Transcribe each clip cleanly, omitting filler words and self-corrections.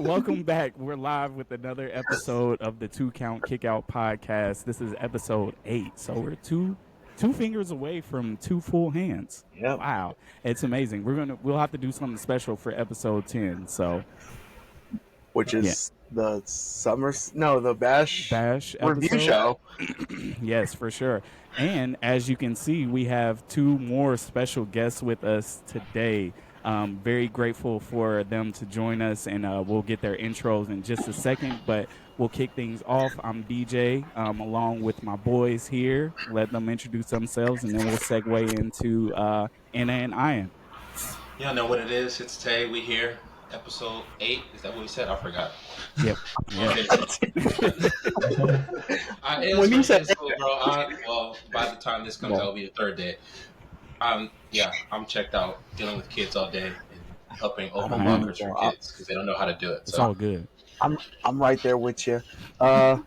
Welcome back. We're live with another episode of the Two Count Kickout podcast. This is episode 8, so we're two fingers away from two full hands. Yep. Wow, it's amazing. We'll have to do something special for episode 10. So, Which is the Bash review episode. show. Yes, for sure. And as you can see, we have two more special guests with us today. Very grateful for them to join us, and we'll get their intros in just a second. But we'll kick things off. I'm DJ, along with my boys here. Let them introduce themselves, and then we'll segue into Anna and Ian. Y'all know what it is. It's Tay. We here. Episode 8. Is that what we said? I forgot. Yep. When you said school, bro. Well, by the time this comes out, it'll be the third day. I'm checked out dealing with kids all day and helping open lockers for kids because they don't know how to do it. It's all good. I'm right there with you.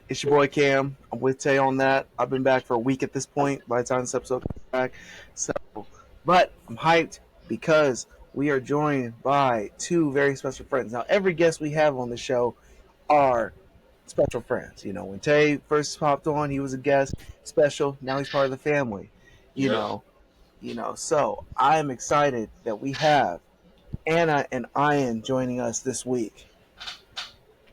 It's your boy Cam. I'm with Tay on that. I've been back for a week at this point by the time this episode comes back. But I'm hyped because we are joined by two very special friends. Now, every guest we have on the show are special friends. You know, when Tay first popped on, he was a guest, special. Now he's part of the family. You know. So I am excited that we have Anna and Ian joining us this week.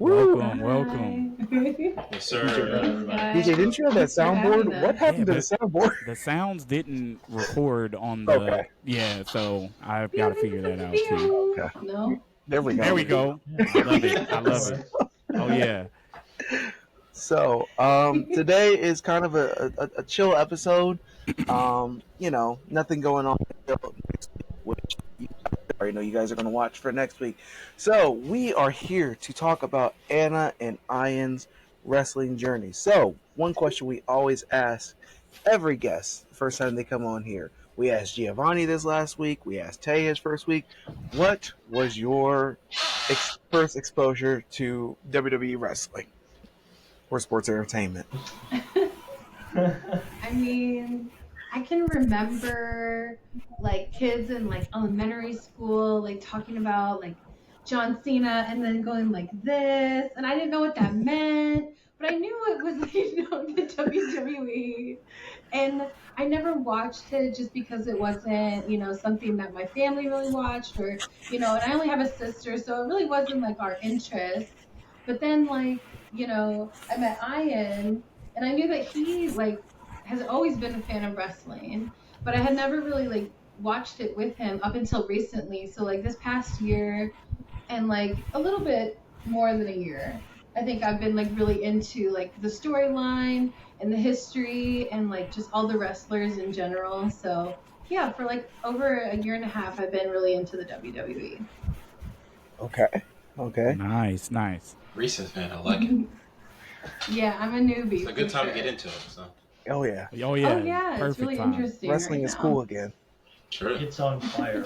Welcome. Yes, sir. DJ, didn't you have that soundboard? What happened to the soundboard? The sounds didn't record on the. Okay. Yeah, so I've got to figure that out too. Okay. No. There we go. There we go. I love it. Oh yeah. So today is kind of a chill episode. Nothing going on next week, which you already know you guys are going to watch for next week. So we are here to talk about Anna and Ian's wrestling journey. So one question we always ask every guest the first time they come on here. We asked Giovanni this last week. We asked Tay his first week. What was your first exposure to WWE wrestling or sports entertainment? I mean, I can remember like kids in like elementary school like talking about like John Cena and then going like this, and I didn't know what that meant, but I knew it was like the WWE, and I never watched it just because it wasn't something that my family really watched, or and I only have a sister, so it really wasn't like our interest. But then like I met Ian, and I knew that he like has always been a fan of wrestling, but I had never really like watched it with him up until recently. So like this past year and like a little bit more than a year, I think I've been like really into like the storyline and the history and like just all the wrestlers in general. So yeah, for like over a year and a half, I've been really into the WWE. Okay. Nice. Recent fan. I like it. Yeah, I'm a newbie. It's a good time to get into it. So. Oh yeah. Oh yeah, Perfect it's really time. interesting. Wrestling is cool again. Sure. It's on fire.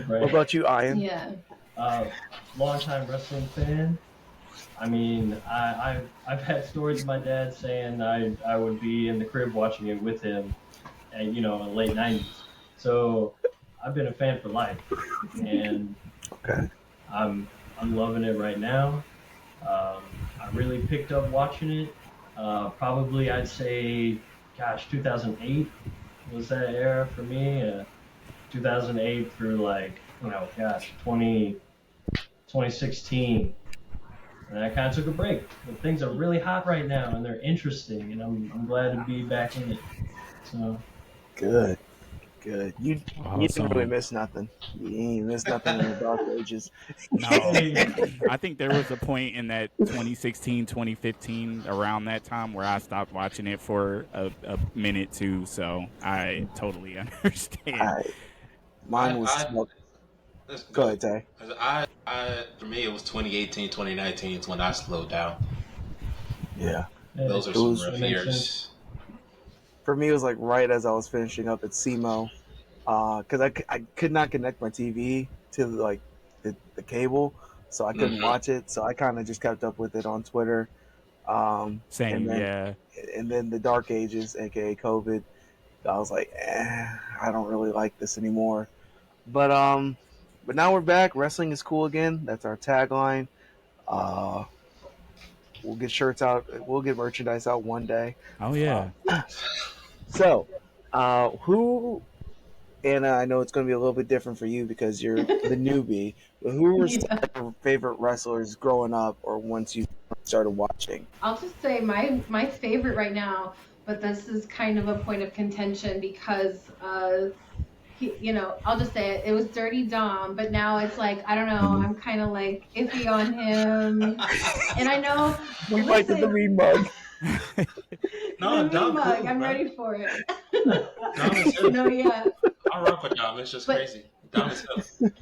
What about you, Ian? Yeah. Longtime wrestling fan. I mean, I've had stories of my dad saying I would be in the crib watching it with him, and in the late '90s. So I've been a fan for life, and Okay. I'm loving it right now. I really picked up watching it. Probably I'd say, 2008 was that era for me. 2008 through 2016. And I kind of took a break. But things are really hot right now, and they're interesting, and I'm glad to be back in it. So Good. You Awesome. didn't really miss nothing. You ain't missed nothing in the dark ages. No, I think there was a point in that 2016, 2015, around that time where I stopped watching it for a minute too. So I totally understand. Mine was. Go ahead, Tay. For me, it was 2018, 2019 is when I slowed down. Yeah. Those are some rough years. For me, it was like right as I was finishing up at SEMO, because I could not connect my TV to like the cable, so I couldn't watch it. So I kind of just kept up with it on Twitter. Same, and then the dark ages, aka COVID, I was like, I don't really like this anymore. But but now we're back. Wrestling is cool again. That's our tagline. Uh, we'll get shirts out. We'll get merchandise out one day. Oh yeah. So, who? And I know it's going to be a little bit different for you because you're the newbie. But who were some of your favorite wrestlers growing up, or once you started watching? I'll just say my favorite right now, but this is kind of a point of contention because I'll just say it was Dirty Dom, but now it's like I don't know, I'm kind of like iffy on him, and I know We might get the mean mug. No, the Dom, mean mug, cool, I'm bro. ready for it. Dom is good. No, yeah. I rock with Dom. It's just But- crazy. Dom is good.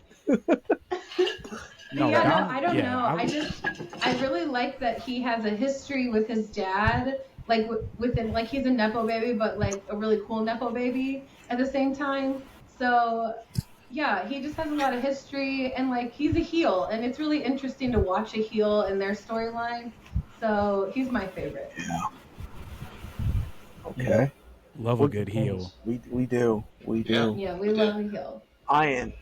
No, yeah, Dom- I don't yeah, know. I really like that he has a history with his dad, like within like he's a nepo baby, but like a really cool nepo baby at the same time. So yeah, he just has a lot of history, and like he's a heel, and it's really interesting to watch a heel and their storyline. So he's my favorite. Okay, Love a good heel. we do. Yeah. Yeah, we love a heel. Ian,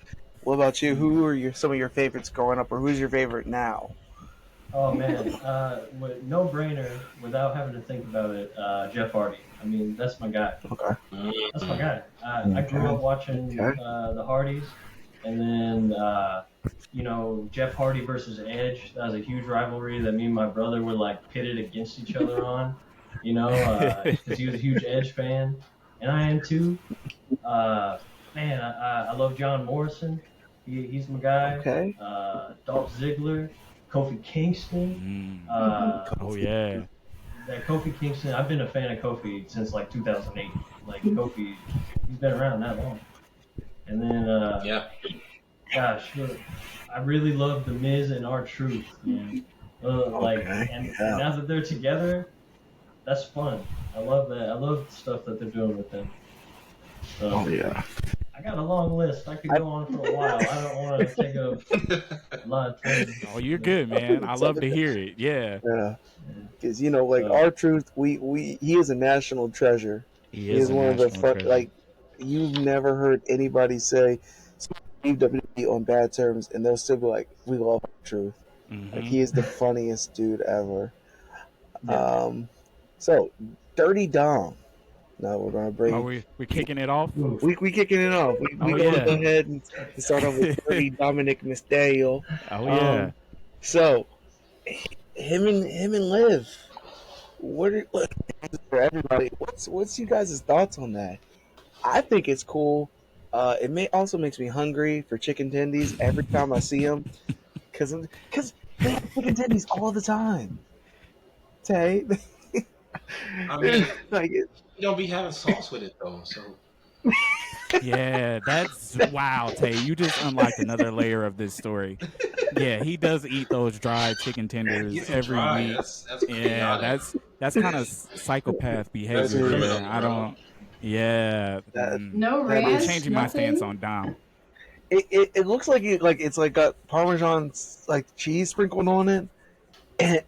what about you? Who are some of your favorites growing up, or who's your favorite now? Oh man, no brainer without having to think about it. Jeff Hardy. I mean, that's my guy. Okay. That's my guy. I grew up watching the Hardys, and then Jeff Hardy versus Edge. That was a huge rivalry that me and my brother were like pitted against each other on. Because he was a huge Edge fan, and I am too. Man, I love John Morrison. He's my guy. Okay. Dolph Ziggler, Kofi Kingston. Oh yeah. That Kofi Kingston, I've been a fan of Kofi since like 2008. Like Kofi, he's been around that long. And then, Yeah. gosh, I really love The Miz and R-Truth, man. And now that they're together, that's fun. I love that. I love the stuff that they're doing with them. So, Oh yeah. I got a long list. I could go on for a while. I don't want to take up a lot of time. Oh, you're good, man. I love to hear it. Yeah. Yeah. Because R-Truth, he is a national treasure. He is a one of the national treasure. like you've never heard anybody say leave WWE on bad terms, and they'll still be like, "We love R-Truth." Mhm. Like he is the funniest dude ever. Yeah. So Dirty Dom. Now we're gonna bring. Are we kicking it off? We kicking it off. We Oh, gonna yeah. go ahead and start off with Dirty Dominic Mysterio. Oh yeah. So him and Liv. What for everybody? What's you guys' thoughts on that? I think it's cool. It also makes me hungry for chicken tendies every time I see them, because they have chicken tendies all the time. Tay, I mean, like you don't be having sauce with it though, so Yeah, that's wow, Tay. You just unlocked another layer of this story. Yeah, he does eat those dry chicken tenders Get some every dry. week. That's Yeah, chaotic. that's kind of psychopath behavior. That's there. criminal, I bro. don't. Yeah. That- No That I'm ranch, changing my nothing? stance on Dom. it looks like it's like got Parmesan like cheese sprinkled on it,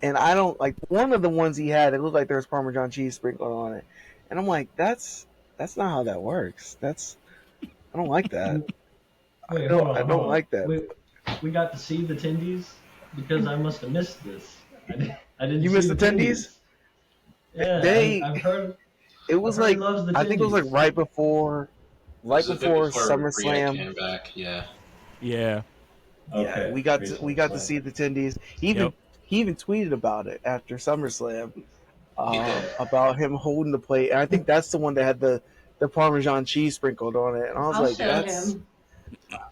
and I don't like one of the ones he had. It looked like there was Parmesan cheese sprinkled on it, and I'm like, that's not how that works. I don't like that. Wait, I hold on, don't hold on. like that. We got to see the tendies because I must have missed this. I didn't. You see missed the tendies? Yeah, They- I've heard. It was I've heard like he loves the I think it was like tendies. right before It was a bit Rhea SummerSlam. came back. Yeah. Yeah. Okay, Yeah, we got Rhea to SummerSlam. see the tendies. He even tweeted about it after SummerSlam about him holding the plate. And I think that's the one that had the Parmesan cheese sprinkled on it. And I was I'll like, show that's him.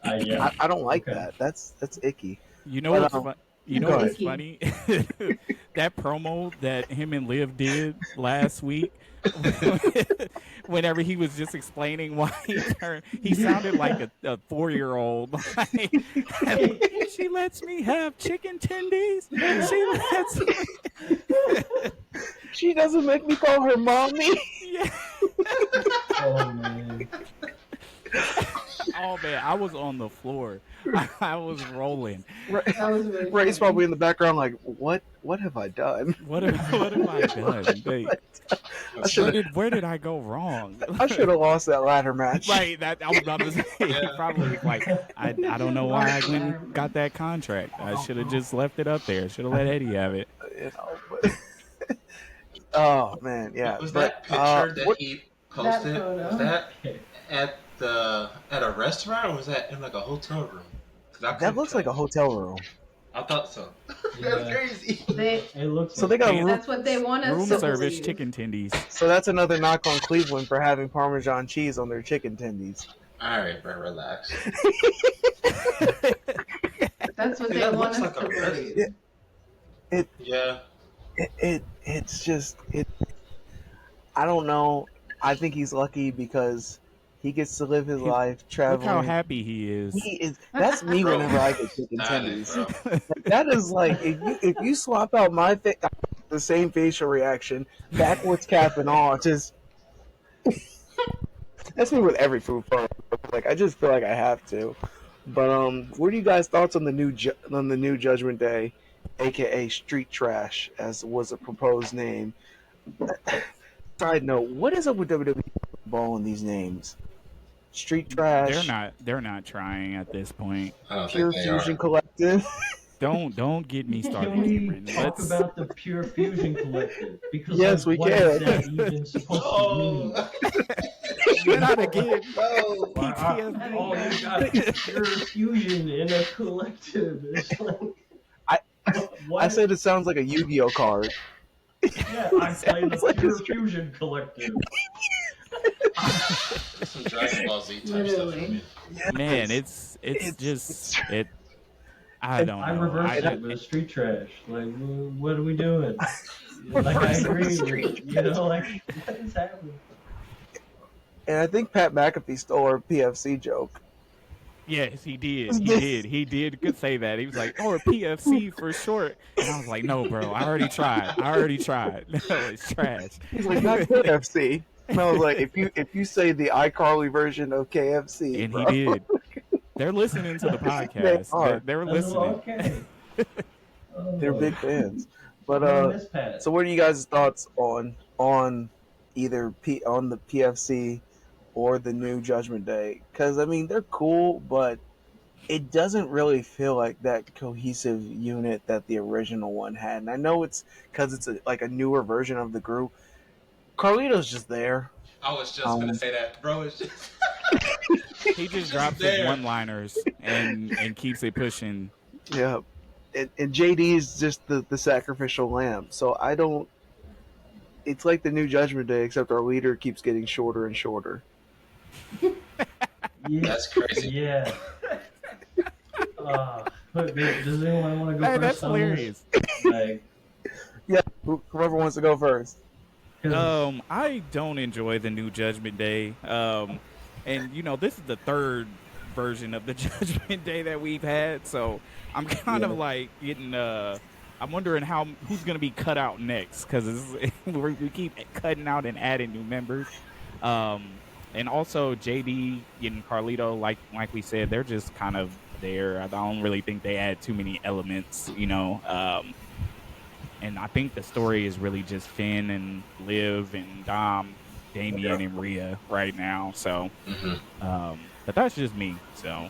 Yeah. I don't like Okay. that. That's icky. You know But, what's um, you know go what's ahead. funny? That promo that him and Liv did last week. Whenever he was just explaining why he sounded like a 4-year-old. Like, she lets me have chicken tendies. She lets me. She doesn't make me call her mommy. Yeah. Oh man. Oh man, I was on the floor. I was rolling. Ray, That was really Ray's funny. probably in the background like, what have I done? What have I done? Where did I go wrong? I should have lost that ladder match. Right, that I was about to say. Yeah. Probably like I don't know why I went and got that contract. I should have just left it up there. Should have let Eddie have it. You know, but- oh man, yeah. Was but, that picture that what- he posted? photo. Was that at a restaurant or was that in like a hotel room? 'Cause I that couldn't looks like a tell. hotel room. I thought so. Yeah. That's crazy. It looks So like they got Yeah. room, That's what they want us Room to service believe. chicken tendies. so that's another knock on Cleveland for having Parmesan cheese on their chicken tendies. All right, bro, relax. That's what Dude, they that want looks us like to a rest- believe. Yeah. It's just I don't know. I think he's lucky because he gets to live his life Look traveling. how happy he is. He is. That's me Bro. whenever I get chicken That is, tendies. bro. That is like if you swap out my the same facial reaction, backwards cap and all, just that's me with every food product. Like I just feel like I have to. But what are you guys' thoughts on the new Judgment Day, aka Street Trash, as was a proposed name? Side note: what is up with WWE balling these names? Street Trash, They're not trying at this point. I don't Pure think they Fusion are. Collective. Don't get me started, Can we Cameron. talk Let's about the Pure Fusion Collective? Because Yes, we what can. is that even supposed to mean? Oh, not again. no. PTSD. Oh, you got Pure Fusion in a collective. It's like, what? I said it sounds like a Yu-Gi-Oh card. Yeah, I play the Sounds like Pure it's- Fusion Collective. There's some Dragon Ball Z type stuff. Literally. in it. Man, it's just it. I don't I know. reversed I- it with Street Trash. Like, what are we doing? Like, I agree. Street You know, like, what is happening? And I think Pat McAfee stole our PFC joke. Yes, he did. He did. Could say that. He was like, "Or PFC for short," and I was like, "No, bro. I already tried. No, it's trash." He's like, not KFC. And I was like, if you say the iCarly version of KFC, And bro. he did. They're listening to the podcast. They are. They're That's listening. okay. They're big fans. But Miss Pat. so what are you guys' thoughts on either on the PFC or the new Judgment Day? Because I mean they're cool, but it doesn't really feel like that cohesive unit that the original one had. And I know it's because it's like a newer version of the group. Carlito's just there. I was just gonna say that, bro. It's just He just drops his there. one-liners and keeps it pushing. Yeah. And JD is just the sacrificial lamb. So I don't. It's like the new Judgment Day, except our leader keeps getting shorter and shorter. Yeah. That's crazy. Yeah. Does anyone want to go Hey, first? that's on this? hilarious. Like, Whoever wants to go first. 'cause- I don't enjoy the new Judgment Day. And you know, this is the third version of the Judgment Day that we've had, so I'm kind of like getting I'm wondering who's going to be cut out next because we keep cutting out and adding new members. And also JD and Carlito, like we said, they're just kind of there. I don't really think they add too many elements, you know. And I think the story is really just Finn and Liv and Dom, Damien and Rhea right now. So, Mhm. but that's just me. So,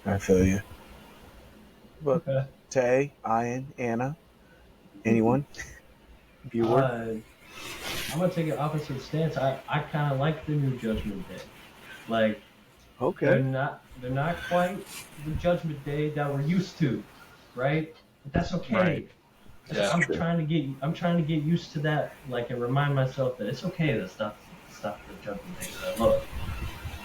I feel you. But Okay. Tay, Ian, Anna, anyone? Viewer? I'm gonna take an opposite stance. I kind of like the new Judgment Day. Like, they're Okay. not quite the Judgment Day that we're used to, right? But that's okay. Right. Yeah. I'm trying to get used to that, like, and remind myself that it's okay to stop the Judgment Day that I love.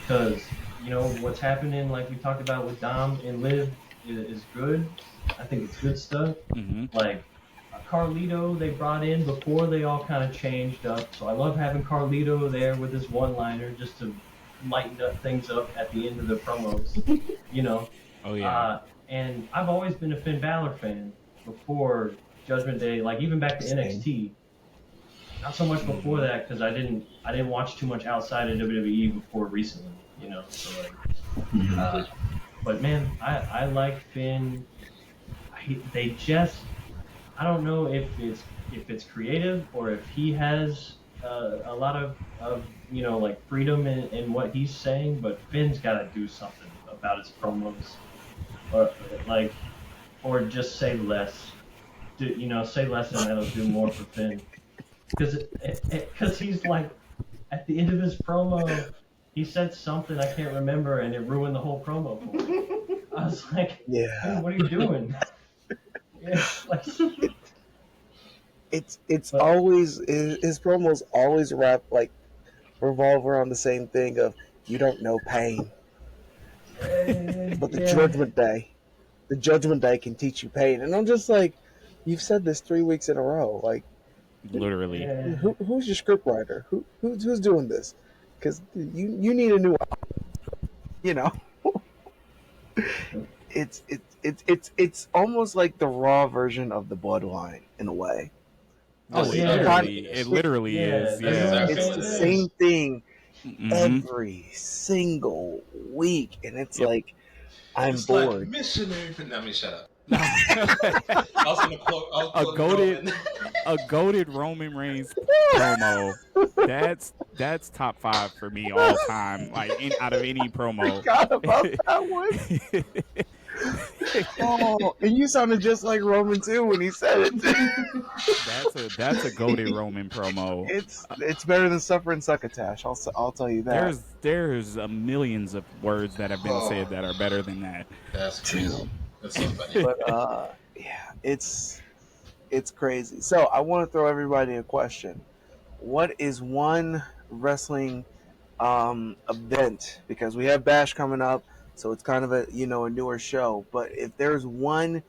Because, you know, what's happening, like we talked about with Dom and Liv, is good. I think it's good stuff. Like, Carlito, they brought in before they all kind of changed up. So I love having Carlito there with his one-liner just to lighten up things up at the end of the promos, you know. oh yeah, And I've always been a Finn Balor fan before Judgment Day, like even back to Same. NXT. Not so much before that because I didn't watch too much outside of WWE before recently, you know. So like, But man, I like Finn. They just, I don't know if it's creative or if he has a lot of like freedom in what he's saying, but Finn's got to do something about his promos, or like, or just say less. Say less and that'll do more for Finn. Because he's like, at the end of his promo, he said something I can't remember, and it ruined the whole promo for me. I was like, Yeah. hey, what are you doing? Yeah, like, It's always his promos always revolve around the same thing of you don't know pain, but the Judgment Day can teach you pain, and I'm just like, you've said this 3 weeks in a row, like Literally. Yeah. who's your script writer? Who's doing this? Because you need a new, it's almost like the Raw version of the Bloodline in a way. Oh, Yeah. it literally is. Yeah, Yeah. that's It's what the it is. same thing Mhm. every single week, and it's Yep. like I'm It's bored. like missionary. Let me shut up. I was gonna quote. I was A quoting goated- Roman. A goated Roman Reigns promo. That's top 5 for me all time. Like out of any promo. Forgot about that one. Oh, and you sounded just like Roman too when he said it. That's a goated Roman promo. It's better than Suffer and Succotash. I'll tell you that. There's millions of words that have been said that are better than that. That's crazy. That's so funny. But yeah, it's crazy. So I want to throw everybody a question. What is one wrestling event? Because we have Bash coming up, so it's kind of a newer show. But if there's one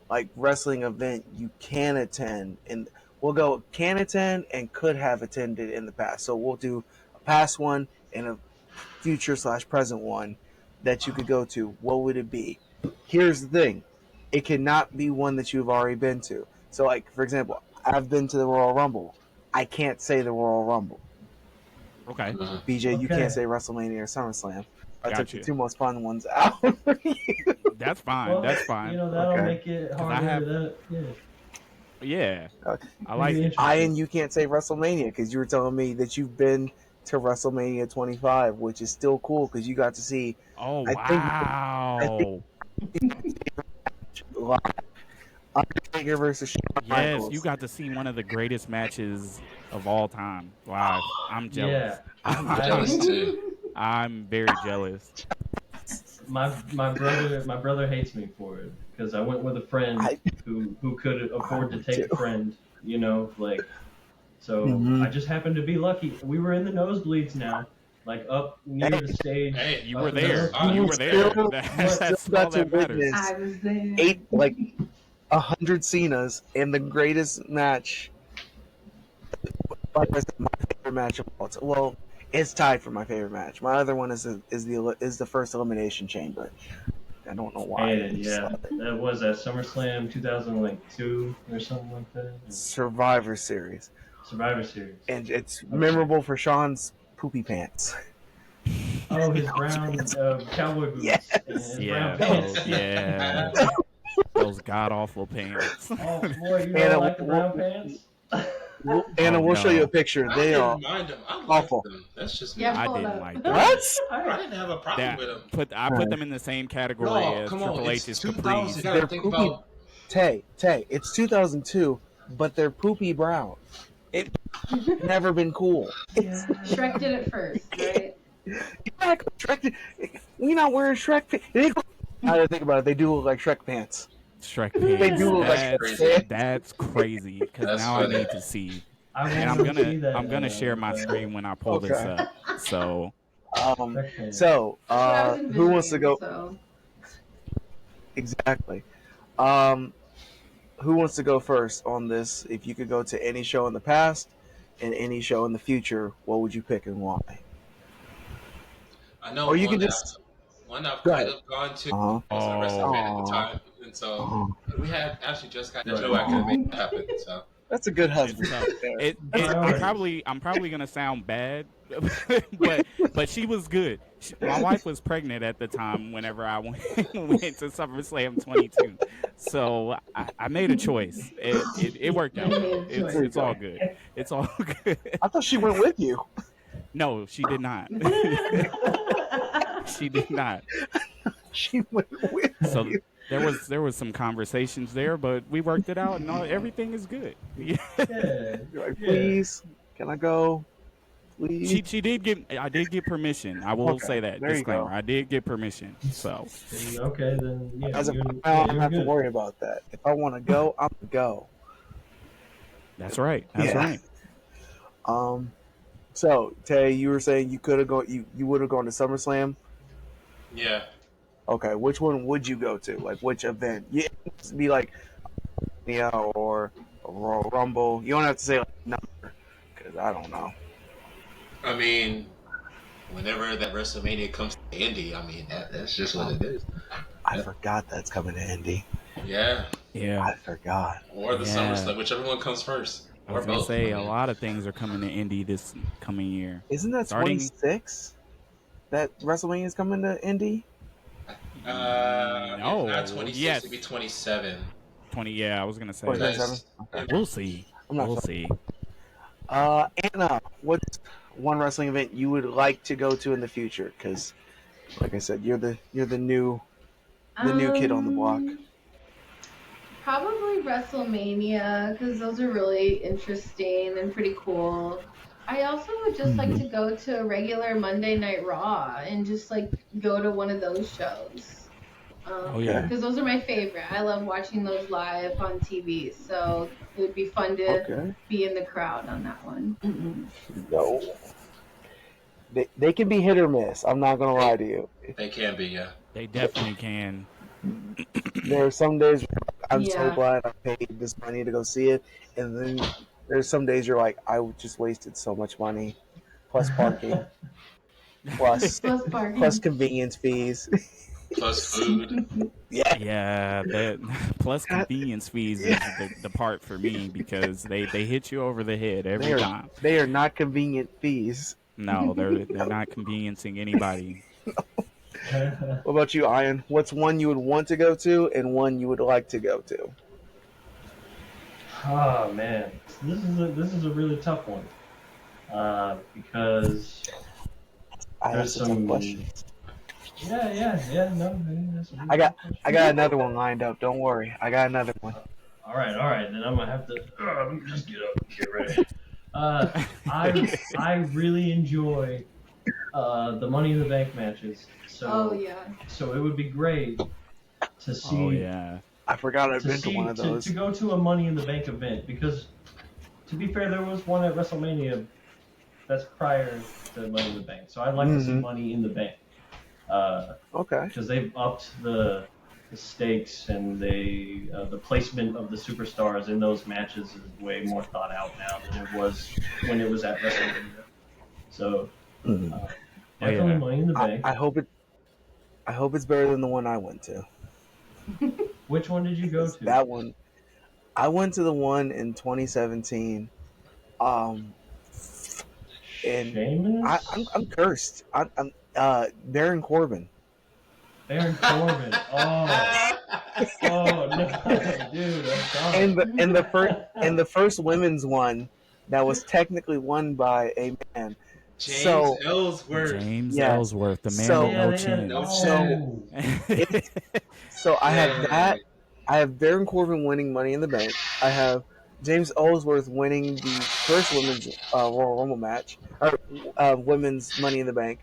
like wrestling event you can attend, and we'll go can attend and could have attended in the past. So we'll do a past one and a future/present one that you could go to. What would it be? Here's the thing. It cannot be one that you've already been to. So, like, for example, I've been to the Royal Rumble. I can't say the Royal Rumble. Okay. BJ, you Okay. can't say WrestleMania or SummerSlam. I took Gotcha. the two most fun ones out for you. That's fine. Well, that's fine. That'll Okay. make it 'Cause I harder. have- Yeah. I like Maybe it. Ian, you can't say WrestleMania because you were telling me that you've been to WrestleMania 25, which is still cool because you got to see Oh, I wow. live Undertaker versus Shawn Yes, Michaels. you got to see one of the greatest matches of all time live. I'm jealous. Yeah, I'm jealous too. I'm very jealous. my brother hates me for it because I went with a friend I- who could afford to take too. a friend. So Mhm. I just happened to be lucky. We were in the nosebleeds now, like up near the stage. Hey, You up were in the there. nosebleeds. You were there. Still- That's still got all to that matters. witness I was there. 100 Cenas in the greatest match. Like I said, my favorite match of all time. Well, it's tied for my favorite match. My other one is the first Elimination Chamber. I don't know why. And yeah, that was at SummerSlam 2002 or something like that. Survivor Series, Survivor Series. and it's memorable for Sean's poopy pants. Oh, his brown cowboy boots. Yes. And his brown Yeah, pants. those, yeah. Those god awful pants. Oh boy, you Anna, don't like the brown pants? Anna, we'll no. show you a picture. I They didn't are mind them. I liked awful. them. That's just me. Yeah. I Hold didn't up. like that. what? I didn't have a problem That with them. I put them in the same category No, as come on. Triple It's H's 2000. capris. You gotta They're think poopy. about. Tay, it's 2002, but they're poopy brown. It never been cool. Yeah. Shrek did it first, right? Yeah, Shrek. We not wearing Shrek pants. Now that I think about it, they do look like Shrek pants. Shrek They pants. do look like That's, Shrek pants. that's crazy. Because That's now funny. I need to see. I And I'm wanted to see that, gonna share my screen when I pull this Okay. up. So Okay. So, That's what I was who wants to envisioning, go? So. Exactly. Who wants to go first on this? If you could go to any show in the past and any show in the future, what would you pick and why? I know. Or you one can that- just- one I've Go kind ahead. of gone to. Uh-huh. I was a wrestling fan at the Oh. time, and so Oh, we had actually just got the Right. show I could make that happen. So that's a good it's husband. tough. right there. I'm probably gonna sound bad, but she was good. My wife was pregnant at the time whenever I went to SummerSlam 22. So I made a choice. It worked out. You made a choice. It's all good. It's all good. I thought she went with you. No, she did not. She did not. She went with So you. there was some conversations there, but we worked it out, and everything is good. Yeah. You're like, Yeah. please, can I go? Please. She did get. I did get permission. I will Okay, say that there you disclaimer. go. I did get permission. So Okay, then yeah, As of you're, now, yeah, I don't you're have to good. worry about that. If I want to go, I'm gonna go. that's right. That's Yeah. right. So Tay, you were saying you could have gone. You would have gone to SummerSlam. Yeah. Okay, which one would you go to? Like which event? You it'd be like, or a Royal Rumble. You don't have to say like number, because I don't know. I mean, whenever that WrestleMania comes to Indy, I mean that's just what it is. I forgot that's coming to Indy. Yeah. Yeah. I forgot. Or the Yeah. SummerSlam, whichever one comes first. I Or was gonna both. say I a mean. lot of things are coming to Indy this coming year. Isn't that Starting- 26? That WrestleMania is coming to Indy? No. Not 26, Yes. it'd be 27. 20. Yeah, I was gonna say. 27? Yes. We'll see. I'm not We'll sure. see. Anna, what's one wrestling event you would like to go to in the future? Because, like I said, you're the new kid on the block. Probably WrestleMania, because those are really interesting and pretty cool. I also would just like to go to a regular Monday Night Raw and just like go to one of those shows. Oh yeah. Because those are my favorite. I love watching those live on TV, so it would be fun to Okay. be in the crowd on that one. No. They can be hit or miss. I'm not gonna lie to you. They can be, yeah. They definitely can. There are some days where I'm so Yeah. glad I paid this money to go see it, and then there's some days you're like, I just wasted so much money, plus parking, plus Plus parking. plus convenience fees. Plus food. Yeah. Yeah, that plus convenience fees is the part for me because they hit you over the head every time. They are not convenient fees. No, they're not conveniencing anybody. What about you, Ian? What's one you would want to go to and one you would like to go to? Oh man, this is a really tough one because I have There's some some- questions. yeah no. That's a really I got tough question. I got another one lined up. Don't worry, I got another one. All right. Then I'm gonna have to just get up and get ready. I really enjoy the Money in the Bank matches. So Oh yeah. so it would be great to see Oh yeah. I forgot I've to been see to one of those. to go to a Money in the Bank event because to be fair, there was one at WrestleMania that's prior to Money in the Bank. So I'd like to see Mhm. Money in the Bank. Okay. Because they've upped the stakes and the placement of the superstars in those matches is way more thought out now than it was when it was at WrestleMania. So Mhm. definitely yeah. Money in the Bank. I hope it's better than the one I went to. Which one did you go to? That one. I went to the one in 2017. And Sheamus? I'm cursed. I'm Baron Corbin. Baron Corbin. Oh no, dude, I'm sorry. And the first women's one that was technically won by a man. James So- Ellsworth. James Yeah. Ellsworth, the man So- with yeah, no they had, chin. oh, So I have that. I have Baron Corbin winning Money in the Bank. I have James Ellsworth winning the first women's Royal Rumble match, or women's Money in the Bank.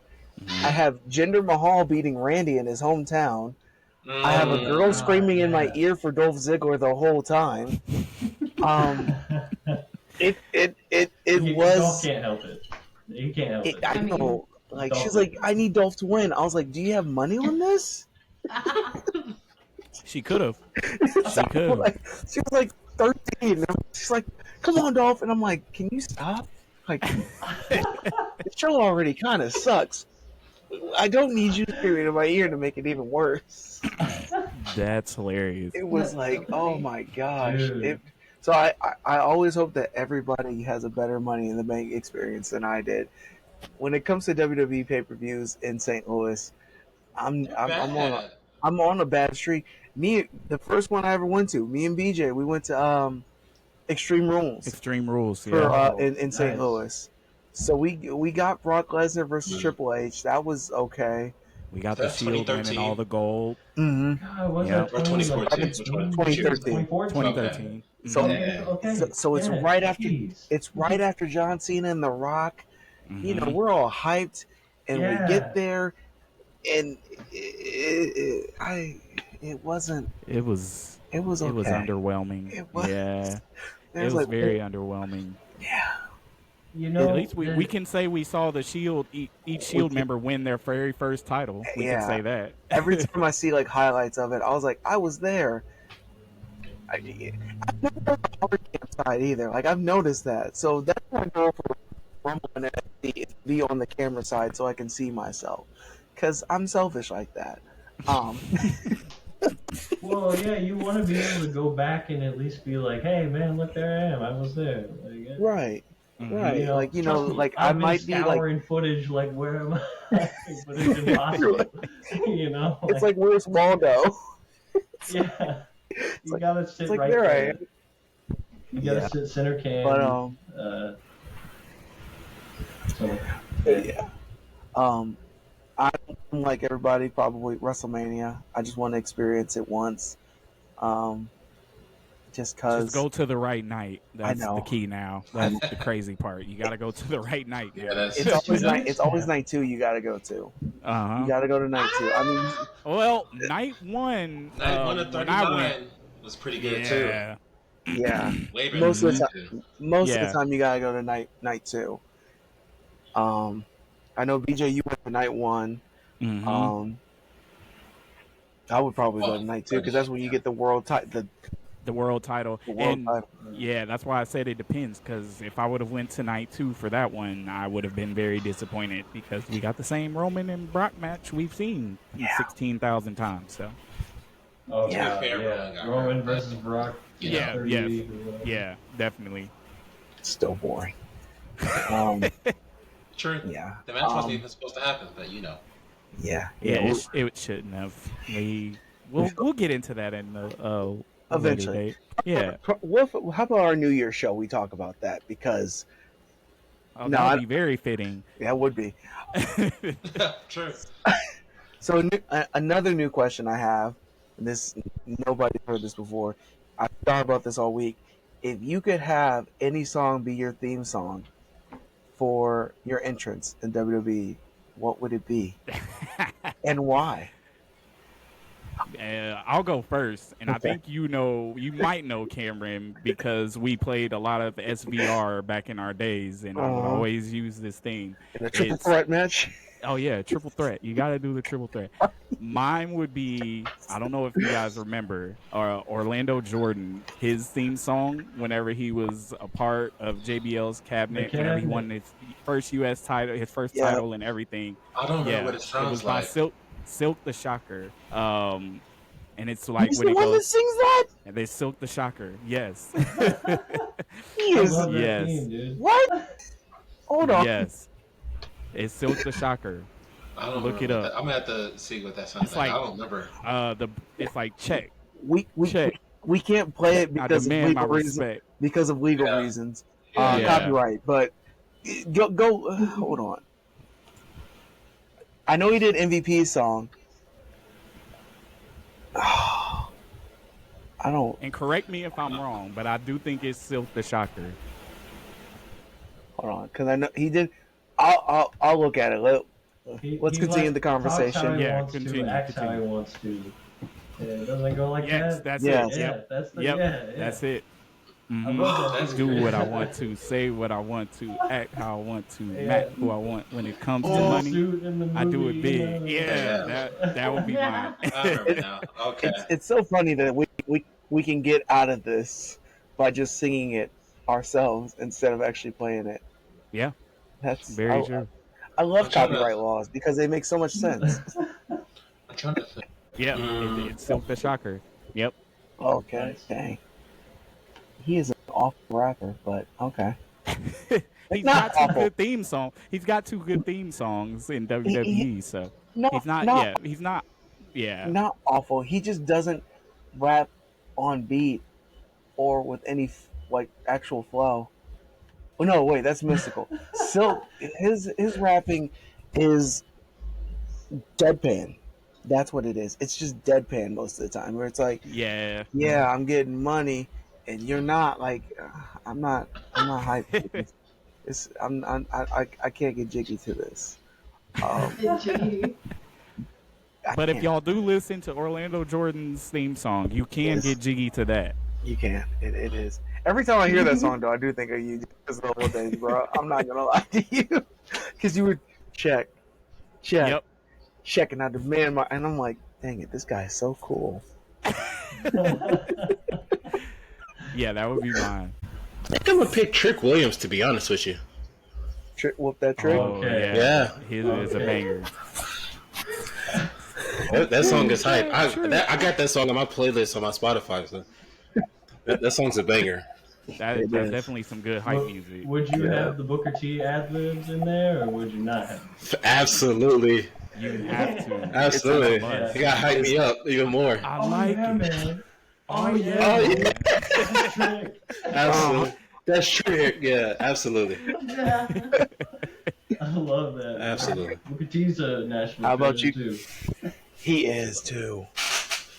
I have Jinder Mahal beating Randy in his hometown. I have a girl screaming in my yeah. ear for Dolph Ziggler the whole time. It Dolph was. can't help it. He can't help it. I I mean- know. Like Dolph she's like, Ziggler. I need Dolph to win. I was like, do you have money on this? She could have. So, She could. like, she was like 13. And she's like, come on, Dolph. And I'm like, can you stop? Like, the show already kind of sucks. I don't need you screaming in my ear to make it even worse. That's hilarious. It was That's like, so oh funny. my gosh. Dude. So I always hope that everybody has a better Money in the Bank experience than I did. when it comes to WWE pay-per-views in St. Louis, Bad. I'm on a bad streak. The first one I ever went to, me and BJ, we went to Extreme Rules Extreme Rules, for yeah. in St. Nice. Louis. So we got Brock Lesnar versus Mhm. Triple H. That was okay. We got the That's Shield winning 2013. all the gold. Mm-hmm. God, was Yep. that Or 2014. Which one? 2013. 2013. So- Okay. So it's yeah, right after jeez. it's right after John Cena and The Rock. You know, Mhm. we're all hyped, and we Yeah. get there, and it wasn't. It was It was okay. it was underwhelming. It was. Yeah. It There's was like, very underwhelming. yeah. You know, At least we can say we saw the Shield each Shield member win their very first title. We can Yeah. say that. Every time I see like highlights of it, I was like, I was there. I've never done the hard camp side either. Like I've noticed that, so that's my goal for Rumble and NXT is to be on the camera side so I can see myself, because I'm selfish like that. well, yeah, you want to be able to go back and at least be like, hey, man, look, there I am. I was there. Like, yeah. Right. Mhm. Right. Like, you know, trust me, like I I've been might be like, scouring footage, like, where am I? But it's impossible. You know? it's like, where's Waldo? yeah. You like- gotta sit It's like right there I there. am. You gotta Yeah. sit center cam. But So, yeah. I'm like everybody, probably WrestleMania. I just want to experience it once. Just cause Just go to the right night. That's know. the key now. That's the crazy part. You got to go to the right night now. Yeah, that's it's always Yeah. night. It's always night 2. You got to go to. Uh-huh. You got to go to night 2. I mean, Well, night one. Night 1 of when I 39 went, was pretty good too. yeah. yeah. Way better Most than of the these two. Most of Yeah. the time, you got to go to night 2. I know BJ, you went to night 1. Mhm. I would probably go to night 2 because that's when you get the world title. The world title. The world And title. yeah, that's why I said it depends. Because if I would have went to night 2 for that one, I would have been very disappointed because we got the same Roman and Brock match we've seen Yeah. 16,000 times. So oh, Yeah. yeah. Roman got Roman hurt. versus Brock. Yeah, 30 yeah. or whatever. yeah, definitely. It's still boring. Um, True. yeah. The match wasn't even supposed to happen, but you know. Yeah. Yeah, we'll- it shouldn't have. We'll get into that in the Eventually. later date. Yeah, How about our New Year show? We talk about that because No, that'd be very fitting. that would be. True. So another new question I have. And this nobody's heard this before. I thought about this all week. If you could have any song be your theme song for your entrance in WWE, what would it be, and why? I'll go first, and I Okay. think you might know Cameron because we played a lot of SVR back in our days, and I would Uh-huh. always use this thing. In a triple It's- threat match? Oh yeah, triple threat. You got to do the triple threat. Mine would be, I don't know if you guys remember, Orlando Jordan, his theme song whenever he was a part of JBL's cabinet, The whenever he Cabinet. won his first U.S. title, his first Yeah. title and everything. I don't know Yeah, what it it sounds was by like. Silk the Shocker. And it's like He's when the it one that goes, sings that. and they Silk the Shocker. Yes. He I is. love that Yes. theme, dude. What? Hold on. Yes. It's Silk the Shocker. I don't Look remember it what up. that- I'm gonna have to see what that sounds It's like. like- I don't remember. It's like check. We Check. we can't play it I because of demand my legal reasons. respect. Because of legal Yeah. reasons, Yeah. copyright. But go. Hold on. I know he did MVP's song. I don't. And correct me if I'm wrong, but I do think it's Silk the Shocker. Hold on, because I know he did. I'll look at it. Let's continue the talks how conversation. he Yeah, wants continue, to, acts how he continue. wants to. Yeah, it doesn't go like Yes, that. that's Yes. it. yeah, Yep. that's the Yep. yeah. That's it. I Mhm. love that. That's too. Do what I want to, say what I want to, act how I want to, Yeah. Matt who I want. When it comes to Oh, money, Suit in the I do movie, it big. you know? Yeah, that would be mine. I remember now. Okay. It's so funny that we can get out of this by just singing it ourselves instead of actually playing it. Yeah. That's Very true. I love I'm trying to- copyright laws because they make so much sense. I'm trying to think. Yeah, it's Silk the Shocker. Yep. Okay, Nice. dang. He is an awful rapper, but okay. He's not got two awful. good theme songs. He's got two good theme songs in WWE. So No, he's not. not Yeah, he's not. Yeah, not awful. He just doesn't rap on beat or with any like actual flow. Oh no, wait, that's Mystical. Silk, his rapping is deadpan. That's what it is. It's just deadpan most of the time. Where it's like, yeah. yeah, I'm getting money, and you're not. Like, I'm not. I'm not hyped. It's. I can't get jiggy to this. Gee. But if can't. y'all do listen to Orlando Jordan's theme song, you can Yes. get jiggy to that. You can. It is. Every time I hear that song, though, I do think of you just the whole days, bro. I'm not gonna lie to you, because you would check, Yep. and I demand my, and I'm like, dang it, this guy is so cool. Yeah, that would be mine. I think I'm gonna pick Trick Williams, to be honest with you. Whoop that trick. Oh, Okay. Yeah. His is a Okay. banger. That song is hype. I got that song on my playlist on my Spotify. So that song's a banger. That's is. definitely some good hype Would- music. Would you have the Booker T ad libs in there, or would you not have? Absolutely. You have to. Absolutely. It's a must. You gotta hype me up even more. I Oh like yeah, it. man. Oh yeah. Oh, yeah. That's trick. Absolutely. That's true. Yeah, absolutely. I love that. Absolutely. Booker T's a national How about treasure, you? too. He is too.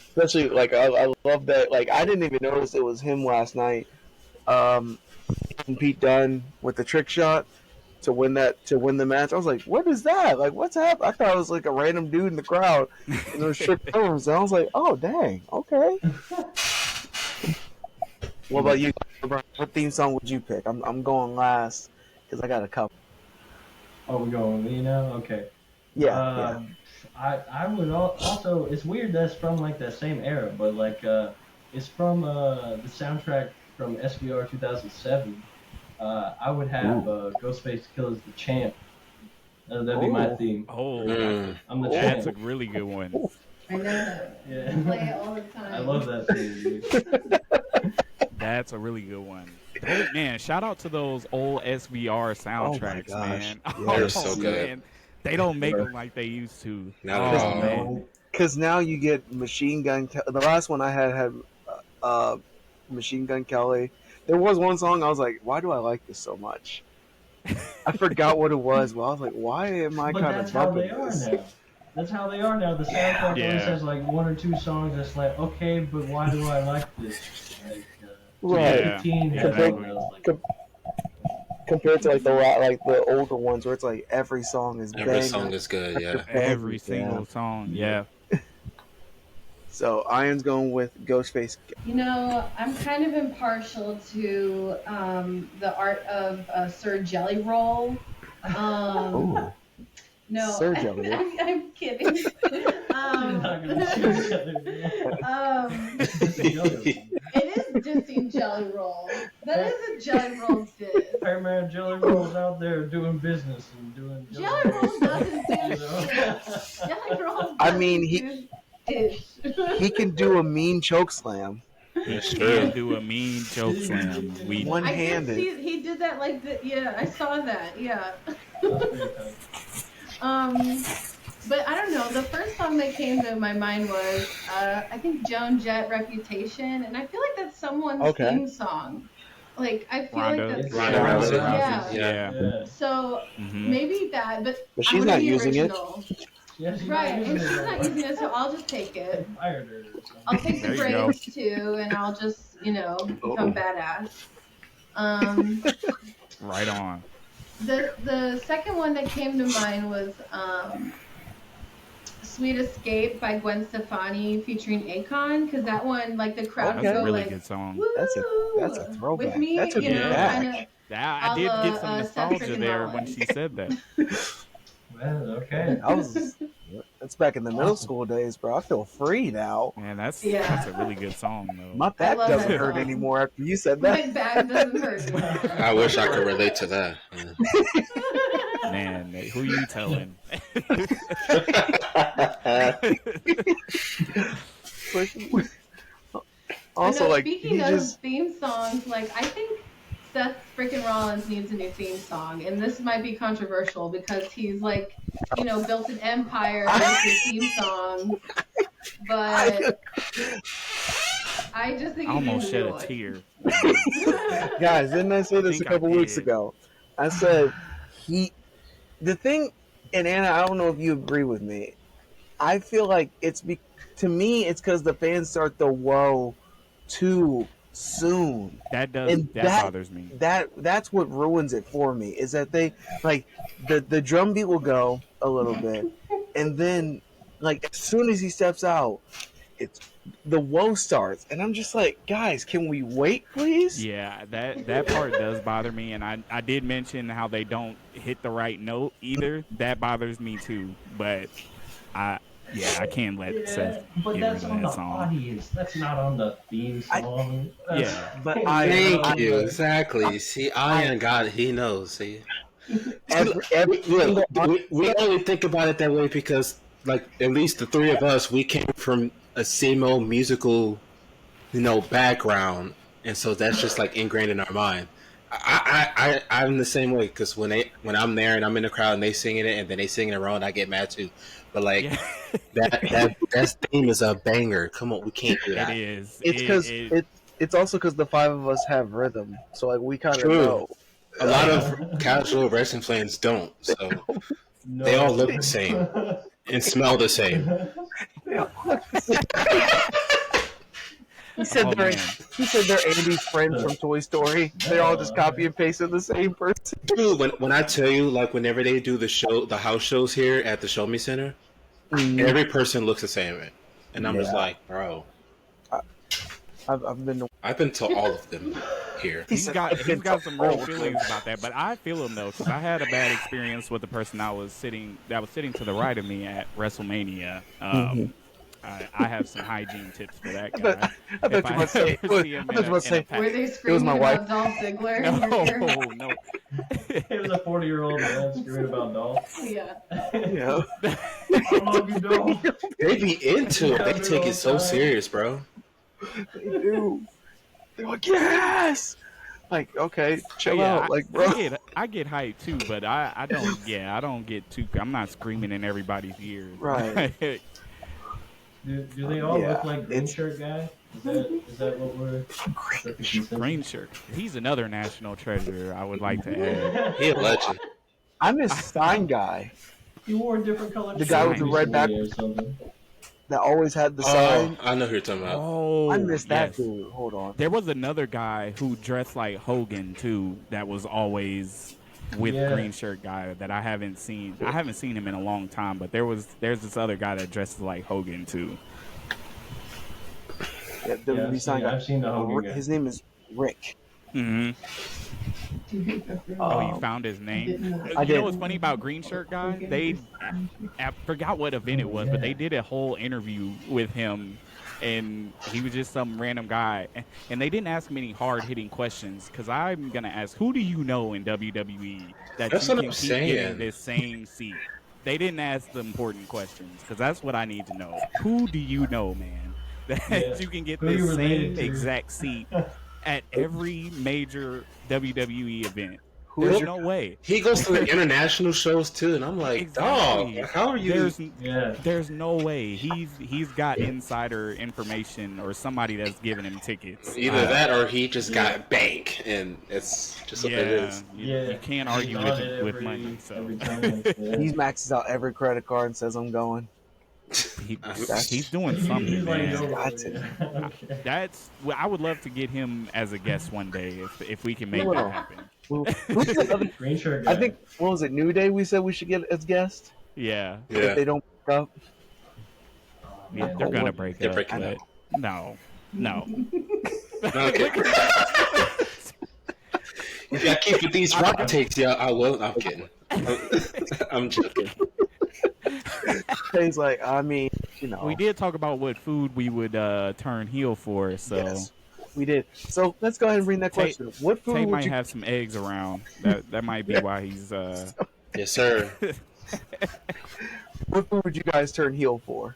Especially like I love that. Like I didn't even notice it was him last night. And Pete Dunne with the trick shot to win the match. I was like, what is that? Like what's happening? I thought it was like a random dude in the crowd and there was trick films. And I was like, oh dang, okay. What about you? What theme song would you pick? I'm going last because I got a couple. Oh, we're going with me now? Okay. Yeah. I would also, it's weird that's from like that same era, but like it's from the soundtrack from SVR 2007. I would have Ghostface Killer's The Champ. That'd be my Ooh. theme. Oh, I'm the that's a champ. really good one. I know that. I Yeah. play it all the time. I love that theme, dude. That's a really good one. Hey, man, shout out to those old SVR soundtracks, gosh. man. Yeah, they're so good. Man. They don't make them like they used to. Not Oh, at all. man. Because now you get Machine Gun. The last one I had Machine Gun Kelly. There was one song I was like, why do I like this so much? I forgot what it was. Well, I was like, why am I But kind that's of how bumping they are this? now. That's how they are now. The soundtrack Yeah. always has like one or two songs that's like, okay, but why do I like this? Like, Right. Yeah. 15 had Exactly. one that was like, Com- Compared to like the older ones where it's like every song is Every banger. song is good. Yeah. Every single song, yeah. So Iron's going with Ghostface. You know, I'm kind of impartial to the art of Sir Jelly Roll. Ooh. No, Sir Jelly Roll. I'm kidding. she's not gonna shoot each other. It is dissing Jelly Roll. That is a Jelly Roll diss. Hey man, Jelly Roll's out there doing business and doing Jelly Roll doesn't do You know? shit. Jelly Roll I doesn't mean, do ish. He can do a mean choke slam. That's You true. do a mean choke slam. We One I did handed. see he did that like yeah, I saw that. Yeah. That's pretty tight. But I don't know. The first song that came to my mind was I think Joan Jett "Reputation," and I feel like that's someone's Okay. theme song. Like I feel Rondo. like that's Ronda Rousey. Yeah. Yeah. Yeah. So Mhm. maybe that, but But I she's wanna not be using it. original. Yeah, she's Right, not and using she's it not no using it, so I'll just take more. it. Fired her or something. I'll take the There you go. breaks too, and I'll just become badass. Right on. The second one that came to mind was "Sweet Escape" by Gwen Stefani featuring Akon, because that one, like the crowd Okay. would go Really like, good song. "Woo!" That's a throwback. With me, That took you me know, back. kind of. I did get some Seth nostalgia freaking there Mullen. when she said that. Well, okay. That's back in the middle school days, bro. I feel free now. Man, that's Yeah. a really good song though. My back love doesn't that hurt song. anymore after you said that. My back doesn't hurt. I wish I could relate to that. Yeah. Man, who you telling? Also, like speaking he of just theme songs, like I think Seth freaking Rollins needs a new theme song, and this might be controversial because he's like, built an empire with his theme song. But I just think I he almost needs shed a a tear. Guys, didn't I say this a think I couple weeks did. ago? I said the thing, and Anna, I don't know if you agree with me. I feel like to me, it's because the fans start the whoa too soon. That And bothers me. That's what ruins it for me. Is that they like the drum beat will go a little bit, and then like as soon as he steps out, it's the woe starts, and I'm just like, guys, can we wait, please? Yeah, that part does bother me, and I did mention how they don't hit the right note either. That bothers me too, but I can't let Seth but get that's rid on of the that song. audience. That's not on the theme song. Yeah. But Thank you. Exactly. See, Ian got it. He knows. See, every look, we only think about it that way because, like, at least the three of us, we came from a SEMO musical, background, and so that's just like ingrained in our mind. I'm the same way because when I'm there and I'm in the crowd and they singing it and then they sing it around, I get mad too. But like Yeah. that theme is a banger. Come on, we can't do that. It is. It's because it's also because the five of us have rhythm, so like we kind of True. know. A lot of casual wrestling fans don't, so No. they all look the same and smell the same. He said Oh, they're man. Andy's friend from Toy Story. They're all just copy and pasting the same person. Dude, when I tell you, like, whenever they do the house shows here at the Show Me Center, every person looks the same, and I'm just Yeah. like, bro, I've been to I've been to all of them here. He's got some real feelings about that, but I feel him though because I had a bad experience with the person that was sitting to the right of me at WrestleMania. I have some hygiene tips for that guy. I thought you were saying. I thought you were Were saying. they screaming my about Dolph Ziggler? in your ear? No. It was a 40-year-old man screaming about Dolph. Yeah. Yeah. I love you, Dolph. They be into it. They take it so serious, bro. They do. They're like, yes. Like, okay, chill out, like, bro. I get hyped too, but I don't. Yeah, I don't get too. I'm not screaming in everybody's ears. Right. Do they all Yeah, look like green shirt guy? Is that what we're Green shirt. He's another national treasure. I would like to add. He a legend. I miss Stein guy You wore a different color. The guy with the red back- or something. that always had the Oh, sign. I know who you're talking about. Oh, I miss that yes. dude. Hold on. There was another guy who dressed like Hogan too. That was always with Yeah. green shirt guy that I haven't seen. I haven't seen him in a long time. But there's this other guy that dresses like Hogan too. Yeah, Yeah, Stein guy. I've seen the Hogan guy. His name is Rick. Mm-hmm. Oh, you Um, found his name? I You know did. what's funny about Green Shirt Guy? I forgot what event it was, but they did a whole interview with him, and he was just some random guy. And they didn't ask him any hard-hitting questions, because I'm going to ask, who do you know in WWE that That's you what can I'm keep saying. getting this same seat? They didn't ask the important questions, because that's what I need to know. Who do you know, man, that Yeah. you can get Who you the related same to. exact seat at every major WWE event? Who's There's your- no way. He goes to the international shows too, and I'm like, Exactly. dog, how are you? Yeah. There's no way he's got insider information or somebody that's giving him tickets. Either that or he just got bank, and it's just what it Yeah, is. you can't argue He's on it with every- money. So every time. Yeah. He maxes out every credit card and says, "I'm going." he's doing something, He's like, man. no, Got to. yeah. Okay. I would love to get him as a guest one day if we can make Well, that happen. Who's the other? Green shirt guy. I think what was it? New Day. We said we should get as guest Yeah, if Yeah. they don't break up. yeah, they're gonna break They're up. breaking but up. No. Okay. If y'all keep with these rock takes, yeah, I will. I'm kidding. I'm joking. Things like, I mean, you know, We did talk about what food we would turn heel for, so yes, we did. So let's go ahead and bring that Tate- question. What food Tay would might you? have some eggs around. That might be why he's Yes, sir. What food would you guys turn heel for?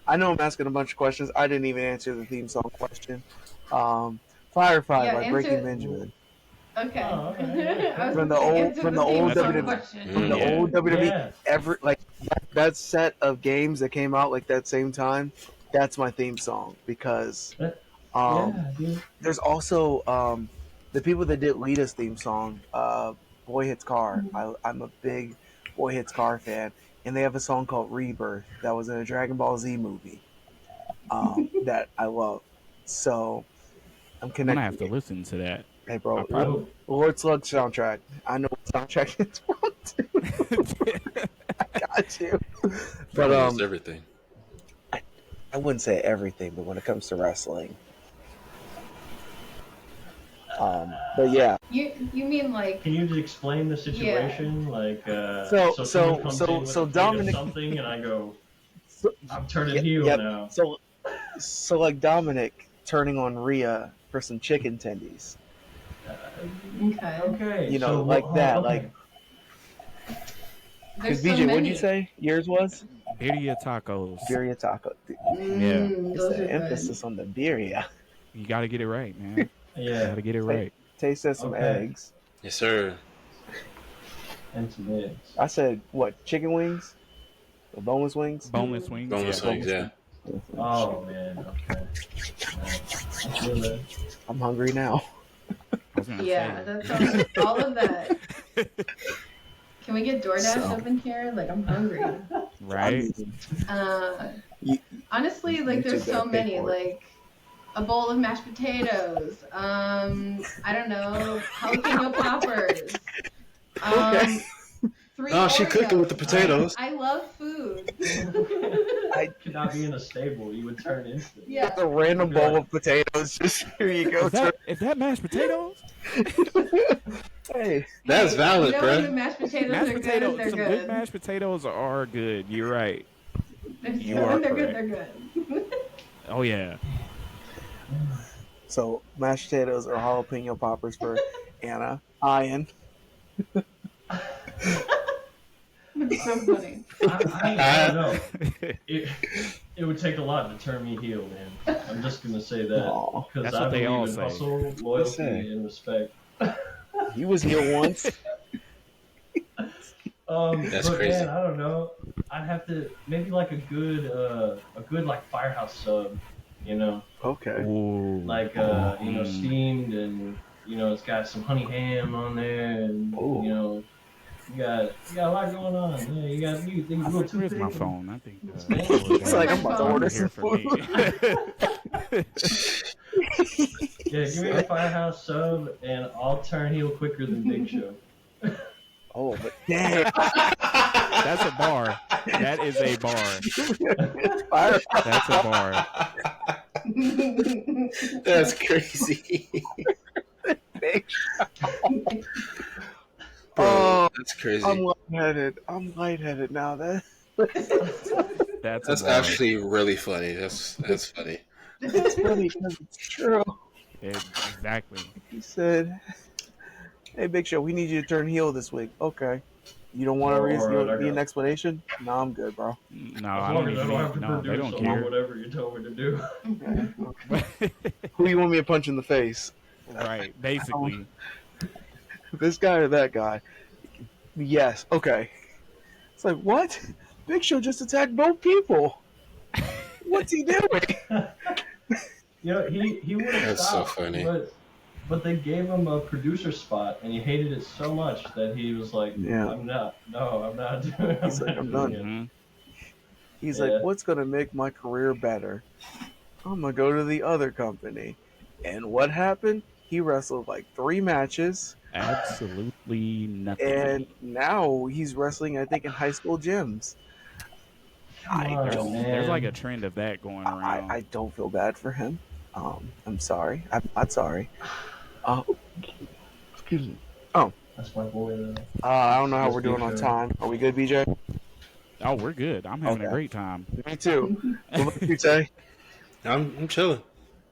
I know I'm asking a bunch of questions. I didn't even answer the theme song question. Firefly Yeah, by answer- Breaking Benjamin. Okay. Oh, okay. I was From the gonna old- answer from the the theme old song WWE. question. From the Yeah. old WWE, Yeah. ever like that set of games that came out like that same time. That's my theme song because Yeah, dude. there's also the people that did Lita's theme song, Boy Hits Car. I'm a big Boy Hits Car fan, and they have a song called Rebirth that was in a Dragon Ball Z movie that I love. So I'm I'm gonna connected. have to listen to that. Hey, bro, I probably- Lord Slug soundtrack. I know what soundtrack it's from. Got you. But Almost everything. I wouldn't say everything, but when it comes to wrestling, but yeah. You mean like Can you just explain the situation? Like, So- someone comes so- in with so a plate of Dominic- something, and I go, So, I'm turning Yep, heel yep. now. so like Dominic turning on Rhea for some chicken tendies. okay? Okay. You know, so, like that, okay. like- There's BJ, so what'd many. you say yours was? Birria tacos. Birria taco. Mm, It's those are the good. emphasis on the birria. You got to get it right, man. Yeah, Got to get it right. Taste said some Okay. eggs. Yes, sir. and some eggs. I said what? Chicken wings? Or boneless wings? Boneless wings. Boneless yeah. wings, yeah. Oh man, okay. I feel that. I'm hungry now. I was gonna Yeah, say. that sounds all of that. Can we get DoorDash So- up in here? Like I'm hungry. Right. You- Honestly, like you there's two so gotta pay many. for it. Like a bowl of mashed potatoes. I don't know, jalapeno poppers. Okay. 3 Oh, she cooking with the Oreos. potatoes. I love food. Could not be in a stable. You would turn instant. Yeah. A random bowl of potatoes. Just here you go. Is that mashed potatoes? Hey, That's valid, you know when the bruh. mashed potatoes Mashed are good, potatoes. they're Some good. good mashed potatoes are good. You're right. You when are they're correct. good, they're good. Oh yeah. so mashed potatoes or jalapeno poppers for Anna. Ian. It's so funny. I don't know. It would take a lot to turn me heel, man. I'm just gonna say that Aw, because That's I what they believe all in say. hustle, loyalty, say. and respect. he was here once. That's but crazy. man, I don't know. I'd have to maybe like a good like firehouse sub, you know, Okay. Ooh. like you know, steamed and you know it's got some honey ham on there and Ooh. you know. You got a lot going on. Yeah, you got you think you go too Where's thick my and- phone? I think. It's like I'm about to order some food. Yeah, give me a firehouse sub and I'll turn heel quicker than Big Show. Oh, but dang. That's a bar. That is a bar. Fire. That's a bar. That's crazy. Oh, That's crazy. I'm lightheaded. I'm lightheaded now. That's That's a bar. actually really funny. That's funny. It's funny because it's true. Exactly. He said, "Hey, Big Show, we need you to turn heel this week." Okay. You don't want Alright, I to be an got it. explanation? No, I'm good, bro. No, As I long don't as I even don't have need. to No, they produce don't or care. whatever you told me to do. Who you want me to punch in the face? Right. Basically. This guy or that guy? Yes. Okay. It's like, what? Big Show just attacked both people. What's he doing? You know, he would have That's so stopped, funny. but they gave him a producer spot, and he hated it so much that he was like, Yeah. I'm not doing it. He's like, I'm done. Mhm. He's Yeah. like, what's going to make my career better? I'm going to go to the other company. And what happened? He wrestled like 3 matches, Absolutely nothing. and now he's wrestling, I think, in high school gyms. I Come on, don't, man. There's like a trend of that going around. I don't feel bad for him. I'm sorry. I'm not sorry. Excuse me. That's my boy, though. I don't know how Yes, we're doing Big on Show. time. Are we good, BJ? Oh, we're good. I'm having a Okay. great time. Me too. What about you, Tay? I'm chilling.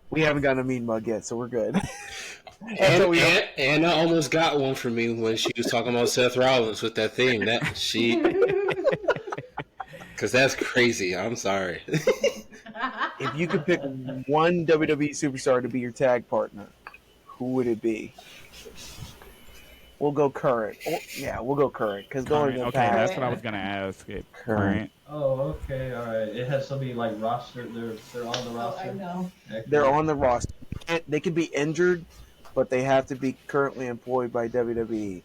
We haven't gotten a mean mug yet, so we're good. And Anna almost got one for me when she was talking about Seth Rollins with that thing. That she, because that's crazy. I'm sorry. If you could pick one WWE superstar to be your tag partner, who would it be? We'll go current. Oh, yeah, we'll go current because going Current. to the Okay, past. that's what I was gonna ask. Current. Oh, okay, all right. It has to be like roster. They're on the Oh, roster. I know. They're on the roster. They can be injured, but they have to be currently employed by WWE.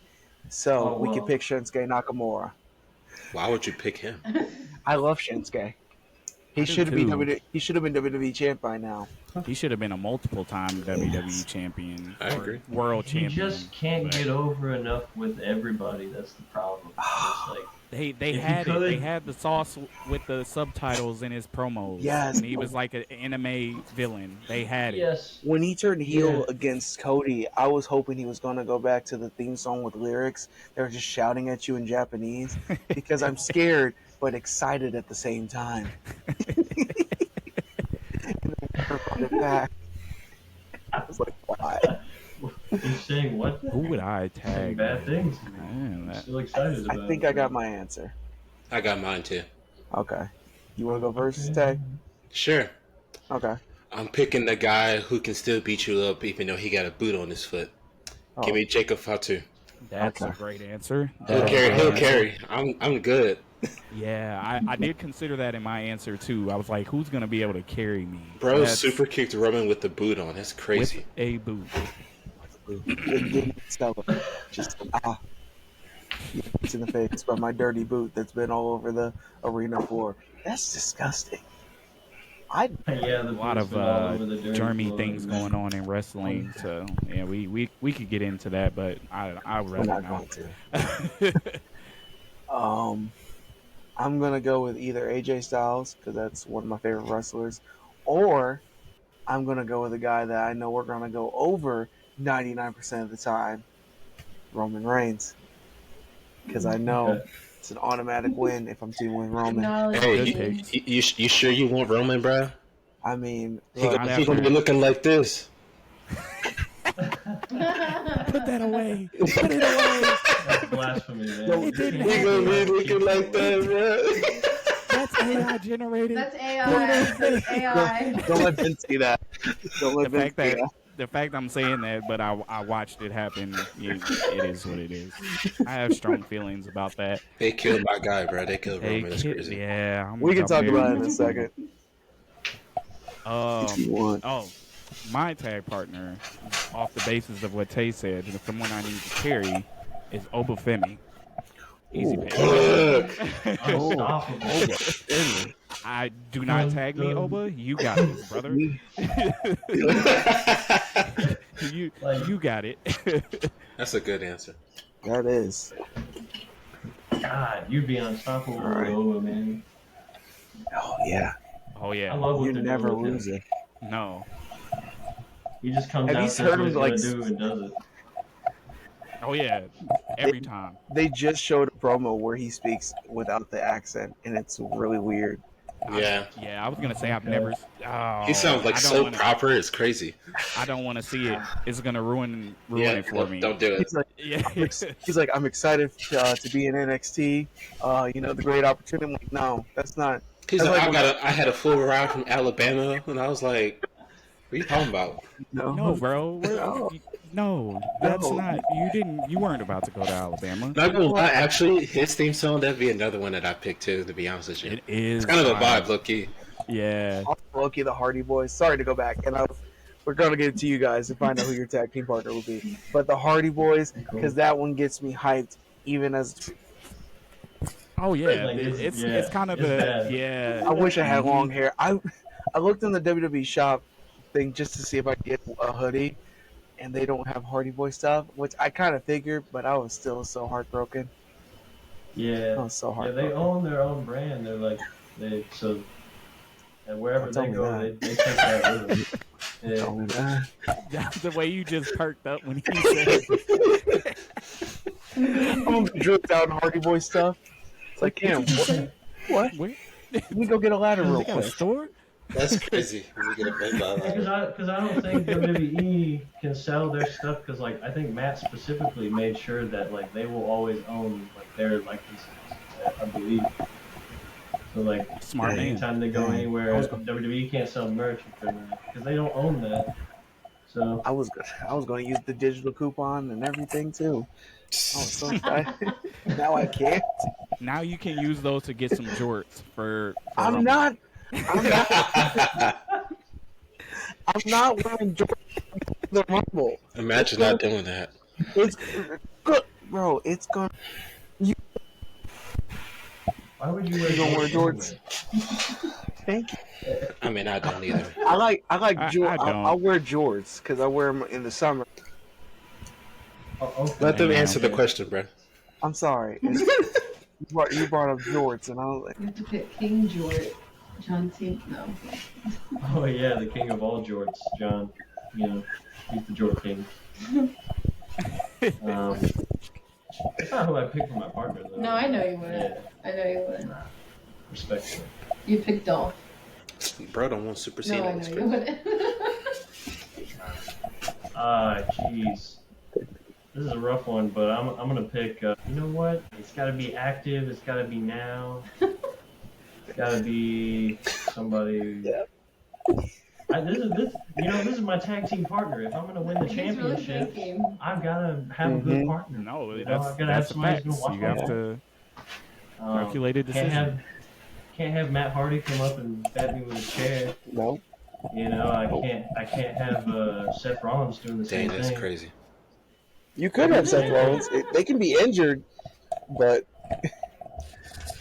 So Oh, we can well. pick Shinsuke Nakamura. Why would you pick him? I love Shinsuke. He I do should have been too. he should have been WWE champ by now. He should have been a multiple-time WWE champion I or agree. world He champion. just can't but get over enough with everybody. That's the problem. It's like They If he had it. could- They had the sauce with the subtitles in his promos. Yes. And he was like an anime villain. They had it. yes, When he turned heel Yeah. against Cody, I was hoping he was going to go back to the theme song with lyrics. They were just shouting at you in Japanese because I'm scared but excited at the same time. Brought it back. I was like, why? he's saying what? Who would I Saying tag? bad things. Man, I'm that- still excited about I think it. I got my answer. I got mine too. Okay. You want to go first, Tay? Sure. Okay. I'm picking the guy who can still beat you up even though he got a boot on his foot. Oh, Give me Jacob Fatu. That's Okay. a great answer. He'll That's a carry. great He'll answer. carry. I'm good. Yeah, I did consider that in my answer too. I was like, who's gonna be able to carry me? Bro, That's super kicked Roman with the boot on. That's with crazy. a boot. didn't tell him. Just it's in the face by my dirty boot that's been all over the arena floor. That's disgusting. Yeah, the A lot boot's of been all over the dirty germy floor. things going on in wrestling. So yeah, we could get into that, but I would We're rather not not. going to. I'm gonna go with either AJ Styles because that's one of my favorite wrestlers, or I'm gonna go with a guy that I know we're gonna go over 99% of the time, Roman Reigns, because I know Okay. it's an automatic win if I'm teaming with Roman. No, Hey, Good you, takes. you sure you want Roman, bro? I mean, He look, Not gonna, he gonna be after- looking like this. Put that away. Put it away. That's blasphemy, man. No, it didn't He gonna be looking like that, bro. That's AI generated. That's AI. That's AI. don't let Vince see that. Don't let the Vince fact see that that. the fact I'm saying that, but I watched it happen. It is what it is. I have strong feelings about that. They killed my guy, bro. They killed Hey, Roman. That's kid, crazy. yeah, We can I'm talk very- about it in a second if you want. Oh, my tag partner, off the basis of what Tay said, and someone I need to carry is Obafemi. Easy Ooh. pay. Look. Unstoppable. I do not tag me, Oba. You got this, brother. You got it. That's a good answer. That is. God, you'd be unstoppable, All right. Loa, man. Oh yeah, Oh I yeah. love what you they're never doing with lose him. it. No. He just comes Have out you says heard what him, he's gonna like, do and does it. Oh yeah. Every time. They just showed a promo where he speaks without the accent, and it's really weird. Yeah. Yeah, I was gonna say I've Okay. never. Oh, He sounds like I don't so wanna, proper. It's crazy. I don't want to see it. It's gonna ruin Yeah, it for me. don't do it. He's like, Yeah. he's like, I'm excited to be in NXT. The great opportunity. I'm like, no, that's not. He's That's like, like I had a full ride from Alabama, and I was like, "What are you talking about?" No, bro. No. No, that's No. not. You weren't about to go to Alabama. Not gonna lie, actually, his theme song that'd be another one that I picked too. To be honest with you, It is it's kind of a fire. vibe, low key. Yeah. Loki, the Hardy Boys. Sorry to go back, and we're gonna get it to you guys to find out who your tag team partner will be. But the Hardy Boys, because that one gets me hyped, even as Oh yeah. Like, It's kind of it's the bad. yeah. I wish I had long hair. I looked in the WWE shop thing just to see if I could get a hoodie, and they don't have Hardy Boy stuff, which I kind of figured, but I was still so heartbroken. I Yeah. was so Yeah, heartbroken. they own their own brand. They're like and wherever Don't they tell me go, that. they take that with them. Yeah. Tell me that. The way you just perked up when he said I'm gonna be dripped out in Hardy Boy stuff. It's like, damn, what? Where? Let me go get a ladder real They got a quick. store? That's crazy. When you get a big Because I don't think WWE can sell their stuff because like I think Matt specifically made sure that like they will always own like their likenses. I believe. So like Smart man. anytime they go Dang. anywhere, I was WWE can't sell merch because they don't own that. So I was going to use the digital coupon and everything too. I was so excited. Now I can't. Now you can use those to get some jorts for I'm Rumble. not. I'm not wearing Jordan for the Rumble. Imagine not doing that. It's good, bro. It's gonna. why would you wear You don't wear jorts? jorts? Thank you. I mean, I don't either. I like Jorts. I don't. I'll wear jorts because I wear them in the summer. Oh, okay. Let them Hey, man. answer the question, bro. I'm sorry. You brought up jorts, and I was like, You have to pick King Jort. John Cena. No. Oh yeah, the king of all jorts, John. You know, he's the jort king. That's not who I picked for my partner though. No, I know you wouldn't. Yeah, I know you wouldn't. respectfully. You picked Dolph. Bro, don't want Super No, I Cena. know It's you crazy. wouldn't. Jeez. This is a rough one, but I'm gonna pick. You know what? It's gotta be active. It's gotta be now. It's gotta be somebody. Yeah. This is my tag team partner. If I'm gonna win the He's really championship, thinking. I've gotta have a good partner. No, You know, that's I've gotta have the somebody facts. who's gonna You watch my have back. to calculate a Can't decision. have Matt Hardy come up and bat me with a chair. no. You know, I can't have Seth Rollins doing the Dang, same that's thing. crazy. You could have Seth Rollins. They can be injured, but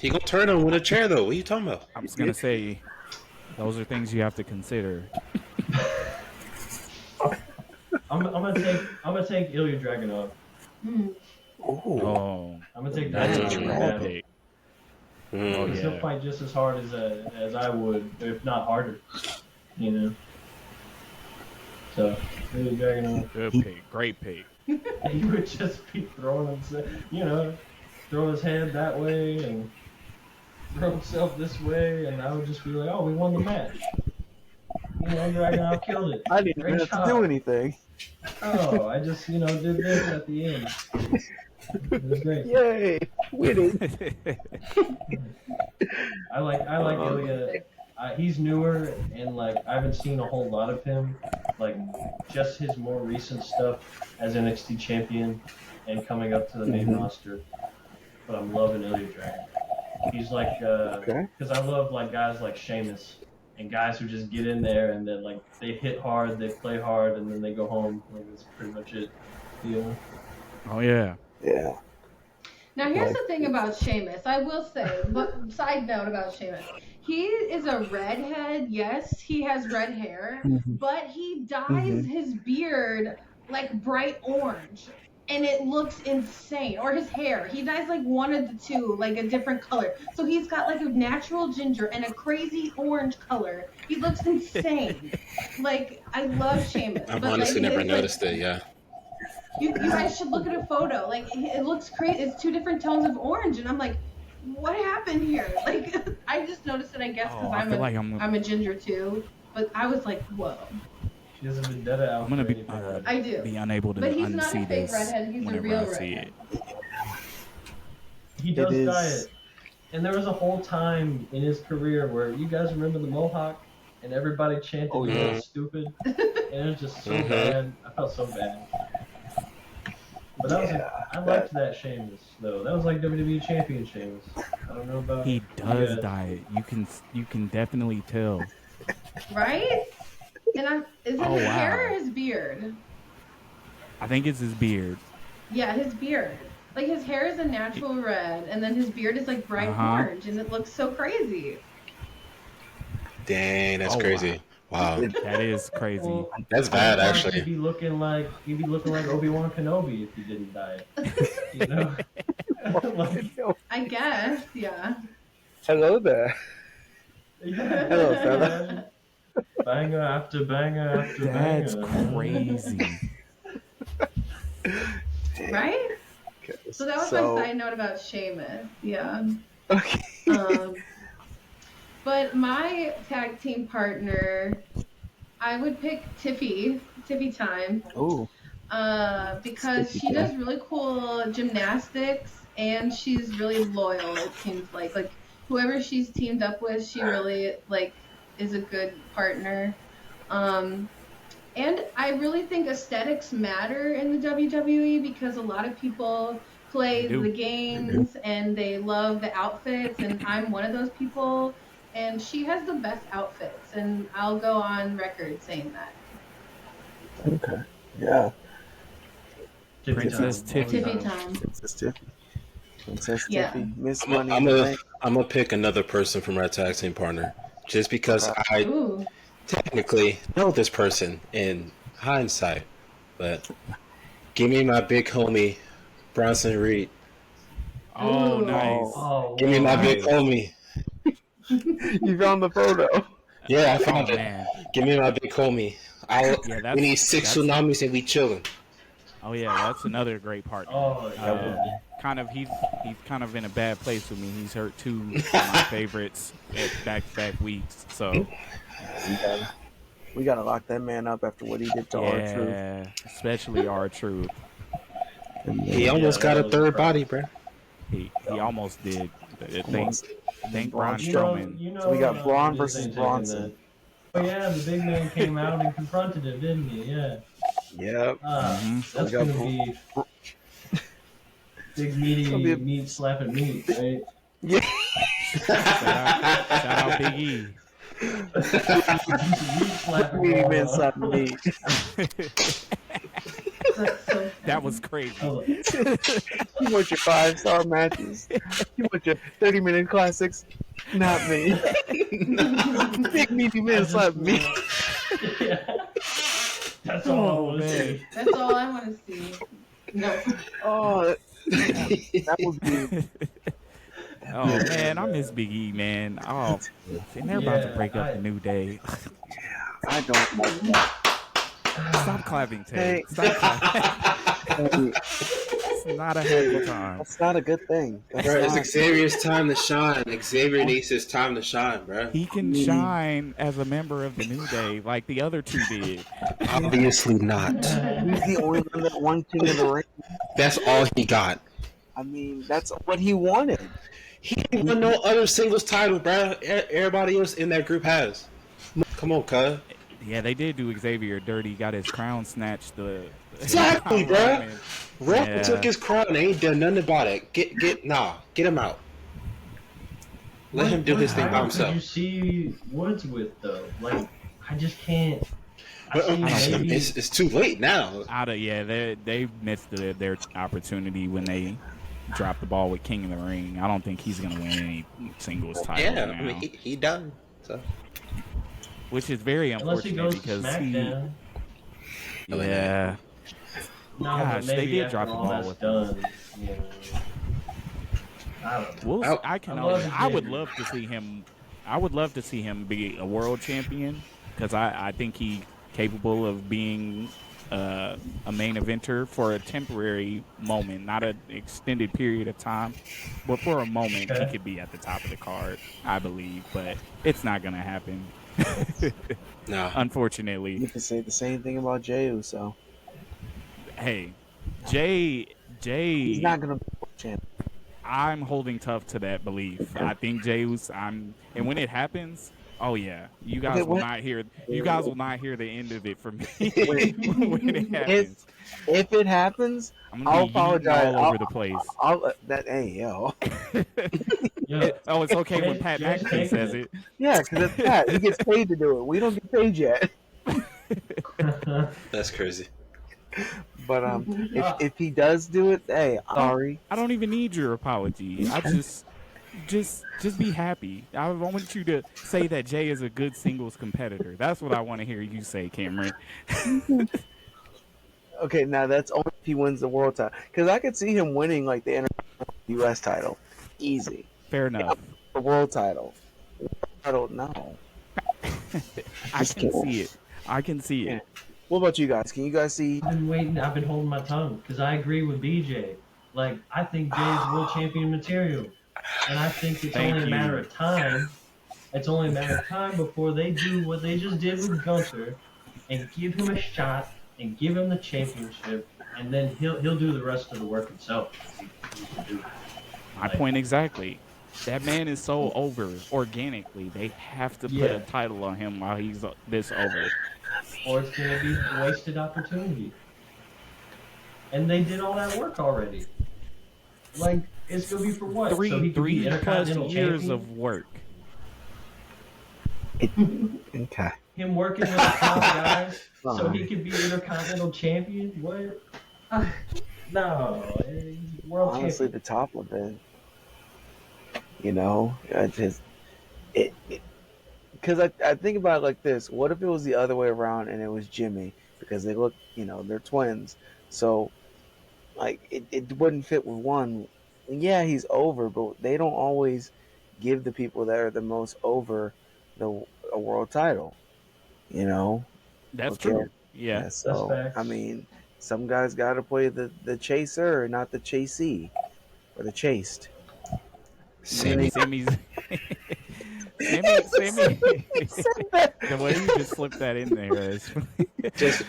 He gonna turn on with a chair though. What are you talking about? I was gonna say, those are things you have to consider. I'm gonna take Ilya Dragunov. Hmm. Oh, I'm gonna take That's that's a a Dragunov. raw draw. pick. Mm. Oh, He'll yeah. fight just as hard as I would, if not harder. You know. So Ilya Dragunov, Good pick. Great pick. he would just be throwing himself, throw his hand that way and throw himself this way, and I would just be like, oh, we won the match. Dragunov killed it. I didn't even Great have to job. do anything. Oh, I just, did this at the end. It was great. Yay! Winning. I like Ilya. He's newer, and like I haven't seen a whole lot of him. Like just his more recent stuff as NXT champion and coming up to the main roster. But I'm loving Ilya Dragunov. He's like, Okay. because I love like guys like Sheamus and guys who just get in there and then like they hit hard, they play hard, and then they go home. Like that's pretty much it. You know? Oh yeah. Yeah. Now here's the thing about Sheamus. I will say, but side note about Sheamus. He is a redhead. Yes, he has red hair, but he dyes his beard like bright orange, and it looks insane. Or his hair. He dyes like one of the two, like a different color. So he's got like a natural ginger and a crazy orange color. He looks insane. Like I love Sheamus. I've but, honestly like, never his, noticed it. Yeah. You guys should look at a photo. Like it looks crazy. It's two different tones of orange, and I'm like, what happened here? Like I just noticed it. I guess because Oh, I feel like I'm a ginger too. But I was like, whoa. She has a vendetta out I'm gonna for be anything red. I do. be unable to But he's not a unsee fake this redhead, he's a whenever real I see redhead. it. He does is- dye it. And there was a whole time in his career where you guys remember the Mohawk and everybody chanted Oh, it yeah. was stupid. And it was just so Mhm. bad. I felt so bad. But that was I liked that Sheamus though. That was like WWE champion Sheamus. I don't know about He does Yeah. dye it. You can definitely tell. Right? And is it Oh, his wow. hair or his beard? I think it's his beard. Yeah, his beard. Like his hair is a natural red, and then his beard is like bright Uh-huh. orange, and it looks so crazy. Dang, that's Oh, crazy. Wow. That is crazy. Well, That's bad, He'd actually. be looking like Obi-Wan Kenobi if he didn't dye it. You know? Like, I guess, yeah. Hello there. Hello, fella. Banger after banger after That's banger. crazy. Right? Okay, So that was my side note about Sheamus. Yeah. Okay. But my tag team partner, I would pick Tiffy Time, Ooh. because Tiffy she Time. does really cool gymnastics and she's really loyal. It seems like whoever she's teamed up with, she really like is a good partner. And I really think aesthetics matter in the WWE because a lot of people play They do. the games and they love the outfits, and I'm one of those people. And she has the best outfits, and I'll go on record saying that. Okay. Yeah. Princess Tiffy Tiffy. Tiffy time. Princess Tiffy. Princess Yeah. Tiffy. Miss I'm Money. gonna pick another person from our tag team partner, just because I Ooh. technically know this person in hindsight. But give me my big homie, Bronson Reed. Oh, Ooh. nice. Oh, Give me my big Nice. homie. You found the photo. Yeah, I Oh found it. man. Give me my big homie. Yeah, We need 6 that's- tsunamis and we chilling. Oh yeah, that's another great partner. Oh, yeah. Kind of, he's kind of in a bad place with me. He's hurt 2 of my favorites at back-to-back weeks. So We gotta lock that man up after what he did to R-Truth. yeah, especially R-Truth. He almost got that a was third rough. body, bro. He almost did. Almost. Thank Braun You know, Strowman. So we got Braun Disney versus taking Bronson. that. Oh yeah, the big man came out and confronted him, didn't he? Yeah. Yep. Mhm. That's We got gonna be big meaty Gonna be a- meat slapping meat, right? Shout out Big E. Meat slapping. Meaty man slapping me. That's so That was crazy. Oh, You want your 5-star matches. You want your 30-minute classics. Not me. Big meaty man slapping me. yeah. That's all I Oh, want to man. see. That's all I want to see. No. Oh, that would be. Oh man, I miss Big E, man. Oh, and they're about to Yeah, break up the New Day. I don't like that. Stop clapping, Hey. Ted. Stop clapping. It's not a happy time. That's not a good thing. That's Bro, not- it's Xavier's time to shine. Xavier needs his time to shine, bro. He can shine as a member of the New Day like the other 2 did. Obviously not. He's the only one that won King of the Ring. That's all he got. I mean, that's what he wanted. He ain't won no other singles title, bro. Everybody else in that group has. Come on, cuz. Yeah, they did do Xavier dirty. Got his crown snatched. Exactly, bruh. Rep Yeah. took his crown and ain't done nothing about it. Get him out. Let him do his thing by How himself. Did you see Woods with though? Like, I just can't. I But see maybe. it's too late now. They missed their opportunity when they dropped the ball with King of the Ring. I don't think he's gonna win any singles title Yeah, now, I mean he done. So which is very Unless he unfortunate goes to because SmackDown. yeah. No, Gosh, but they maybe did after drop the all ball that's with done, you know, I don't know. Well, I would Xavier. love to see him. I would love to see him be a world champion because I think he's capable of being a main eventer for a temporary moment, not an extended period of time, but for a moment he could be at the top of the card, I believe. But it's not going to happen, nah. unfortunately. You can say the same thing about Jey Uso. Hey, Jay, He's not gonna be world champion. I'm holding tough to that belief. I think Jey's. And when it happens, oh yeah, you guys will not hear. You guys will not hear the end of it from me when it happens. If it happens, I'm gonna I'll be yeeting apologize. all over the place. I'll that hey yo. Yeah. Oh, it's okay when Pat Jay's McAfee taking says it. it. Yeah, because it's Pat. He gets paid to do it. We don't get paid yet. That's crazy. But if he does do it, hey, I'm sorry. I don't even need your apology. I just be happy. I want you to say that Jay is a good singles competitor. That's what I want to hear you say, Cameron. Okay, now that's only if he wins the world title. Because I could see him winning like the U.S. title, easy. Fair enough. The world title, I don't know. I can see it. I can see it. What about you guys? Can you guys see? I've been waiting. I've been holding my tongue because I agree with BJ. Like, I think Jay is world champion material, and I think it's Thank only a you. matter of time. It's only a matter of time before they do what they just did with Gunther, and give him a shot and give him the championship, and then he'll do the rest of the work himself. He can do it. My point exactly. That man is so over organically. They have to put a title on him while he's this over. or it's gonna be wasted opportunity. And they did all that work already. Like, it's gonna be for what? So he could be Three plus Intercontinental years champion? of work. Okay. Him working with the top guys so Fine. he could be Intercontinental champion? What? No, world Honestly, champion. the top would have been. You know, I just it because I think about it like this. What if it was the other way around and it was Jimmy because they look, they're twins, so like it wouldn't fit with one. Yeah, he's over, but they don't always give the people that are the most over a world title. You know, That's okay. true. Yeah. Yeah, so facts. I mean, some guys got to play the chaser, not the chasee, or the chased. Sammy. Sammy's. Sammy. The way you just slipped that in there is.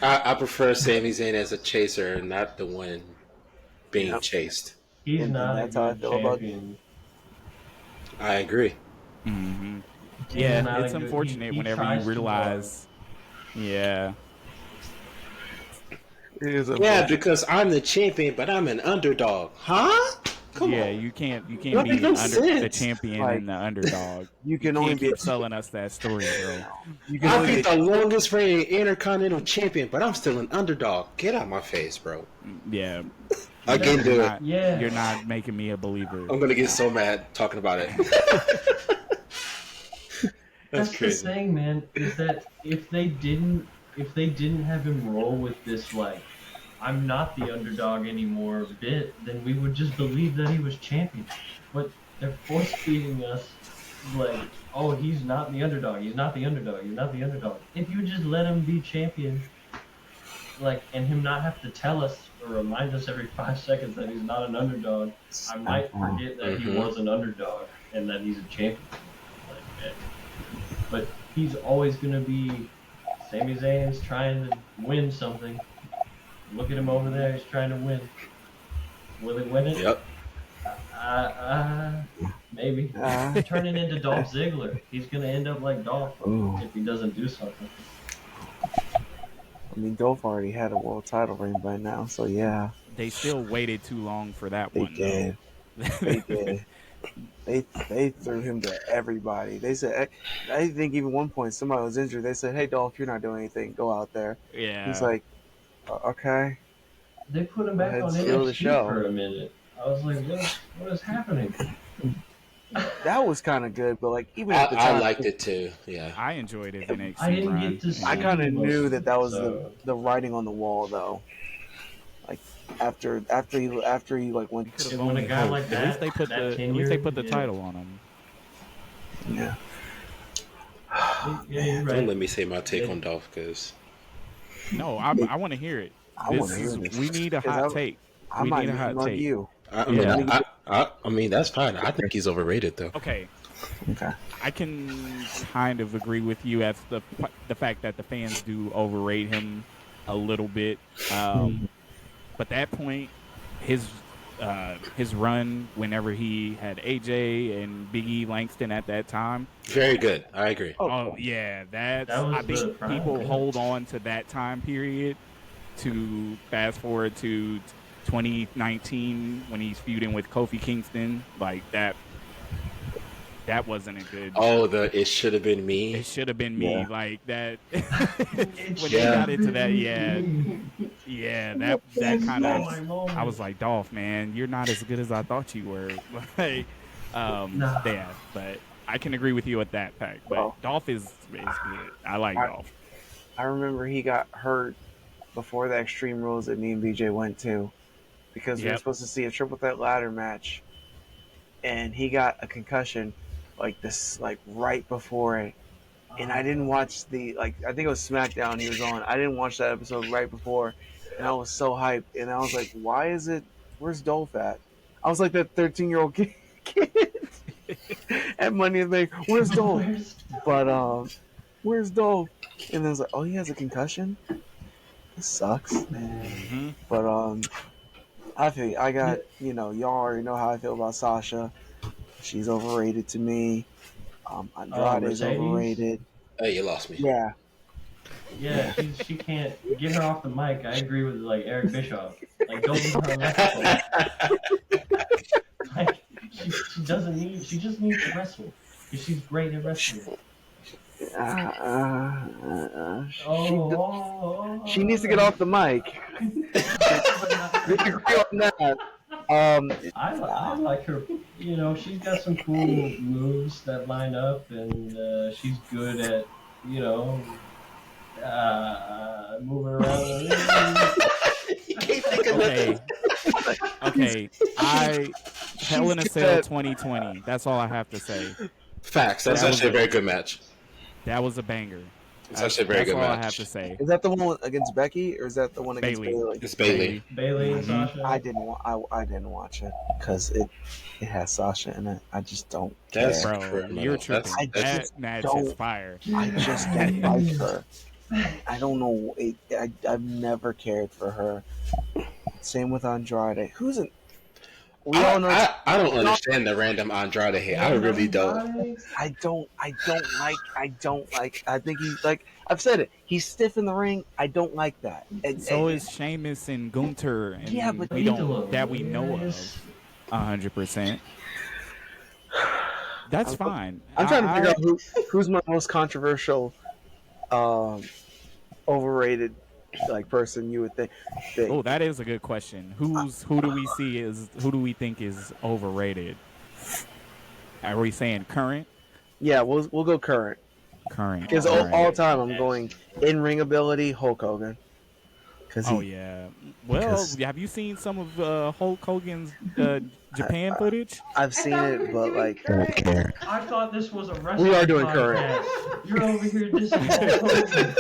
I prefer Sami Zayn as a chaser, not the one being Yep. chased. He's And not a that's how I good feel about- champion. I agree. hmm He's Yeah, not it's a good- unfortunate he whenever tries you too realize. Yeah. Yeah, because I'm the champion, but I'm an underdog. Huh? Come Yeah, on. you can't That be makes no the sense. champion Like, and the underdog. You can You only can't be keep selling us that story, bro. you can I'll only be be the longest reigning Intercontinental champion, but I'm still an underdog. Get out my face, bro. Yeah. I You're can't do it. not- Yeah. You're not making me a believer. I'm gonna get so mad talking about it. That's the crazy. thing, man, is that if they didn't have him roll with this like I'm not the underdog anymore bit, then we would just believe that he was champion. But they're force feeding us like, oh, he's not the underdog, he's not the underdog, he's not the underdog. If you just let him be champion, like, and him not have to tell us or remind us every 5 seconds that he's not an underdog, I might forget that he Mhm. was an underdog and that he's a champion. Like, but he's always gonna be Sami Zayn's trying to win something. Look at him over there, he's trying to win. Will he win it? Yep. Maybe. Uh, Turning into Dolph Ziggler. He's gonna end up like Dolph Ooh. if he doesn't do something. I mean, Dolph already had a world title reign by now, so yeah, They still waited too long for that they one. did. They did. They threw him to everybody. They said, I think even one point somebody was injured. They said, "Hey, Dolph, you're not doing anything. Go out there." Yeah. He's like, "Okay." They put him back ahead, on steal the NXT show. for a minute. I was like, what is happening? That was kind of good, but like even I, at the time, I liked it too. Yeah. I enjoyed his NXT I didn't run. get to see I kind of most knew of that it, was so- the writing on the wall, though. Like after he like went. Could've And when only a guy hoped. like At that- least they put that the at least they tenure, put the yeah. title on him. Yeah. Yeah, you're Don't right. let me say my take on Dolph, because No, I want to hear it. I want to hear this. We need a 'Cause hot take. I We might need a even hot mug take. you. I mean, Yeah. I mean that's fine. I think he's overrated though. Okay, Okay. I can kind of agree with you as the fact that the fans do overrate him a little bit. But that point, his run whenever he had AJ and Big E Langston at that time. Very good. I agree. Oh yeah, That was I the think prime, people yeah. hold on to that time period to fast forward to 2019 when he's feuding with Kofi Kingston. Like that wasn't a good. Oh, it should have been me. It should have been me. Yeah. Like that. It when they Yeah. got into that, yeah, that kind Oh, of. my moment. I was like, Dolph, man, you're not as good as I thought you were. Like, Nah. yeah, but I can agree with you at that fact. But Well, Dolph is good. I like Dolph. I remember he got hurt before the Extreme Rules that me and BJ went to because we were Yep. supposed to see a triple threat ladder match, and he got a concussion like this, like right before it. And I didn't watch the I think it was SmackDown he was on. I didn't watch that episode right before, and I was so hyped. And I was like, where's Dolph at? I was like that 13-year-old kid at Money in the Bank. Where's Dolph? But where's Dolph? And then I was like, oh, he has a concussion. This sucks. Mhm. But I got y'all already know how I feel about Sasha. She's overrated to me. Andrade is Mercedes? overrated. Hey, you lost me. Yeah. Yeah, she can't get her off the mic. I agree with like Eric Bischoff. Like, don't give her a microphone. Like, she doesn't need. She just needs to wrestle. 'Cause she's great at wrestling. She needs to get off the mic. We can agree on that. I like her. You know, she's got some cool moves that line up, and she's good at, you know, moving around. You can't think of Okay. nothing. Okay. Hell in a Cell 2020. That's all I have to say. Facts. That's That was actually a very good match. That was a banger. It's actually a very That's good all I match. have to say. Is that the one against Becky, or is that the one against Bailey. Bailey? It's Bailey. Bailey and Mhm. Sasha. I didn't watch it because it has Sasha in it. I just don't care. That's Bro, criminal. you're tripping. I That just match don't- is fire. I just don't like her. I don't know. I've never cared for her. Same with Andrade. Who's in? We all know. I don't understand the random Andrade hate. I really don't. I don't like. I think he's like. I've said it. He's stiff in the ring. I don't like that. So is Sheamus and Gunther, and Yeah, but we don't that we know of 100%. That's fine. I'm trying to figure out who's my most controversial, overrated, like person you would think. Oh, that is a good question. Who do we think is overrated? Are we saying current? Yeah, we'll go current. Current. Because all time I'm going in ring ability Hulk Hogan. Oh yeah. Well, have you seen some of Hulk Hogan's Japan footage? I've seen it, but like don't care. I thought this was a wrestling we are doing podcast. current. You're over here dissing Hulk Hogan.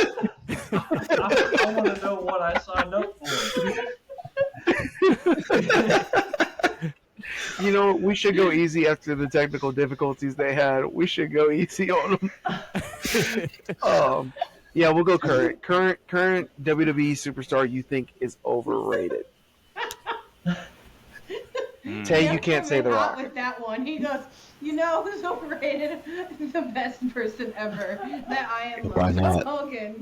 I want to know what I signed up for. You know, we should go easy after the technical difficulties they had. We should go easy on them. Yeah, we'll go current. Current WWE superstar you think is overrated. Tay, you can't say The Out Rock. with that one, he goes. You know who's overrated? The best person ever that I am. Why not? Hogan.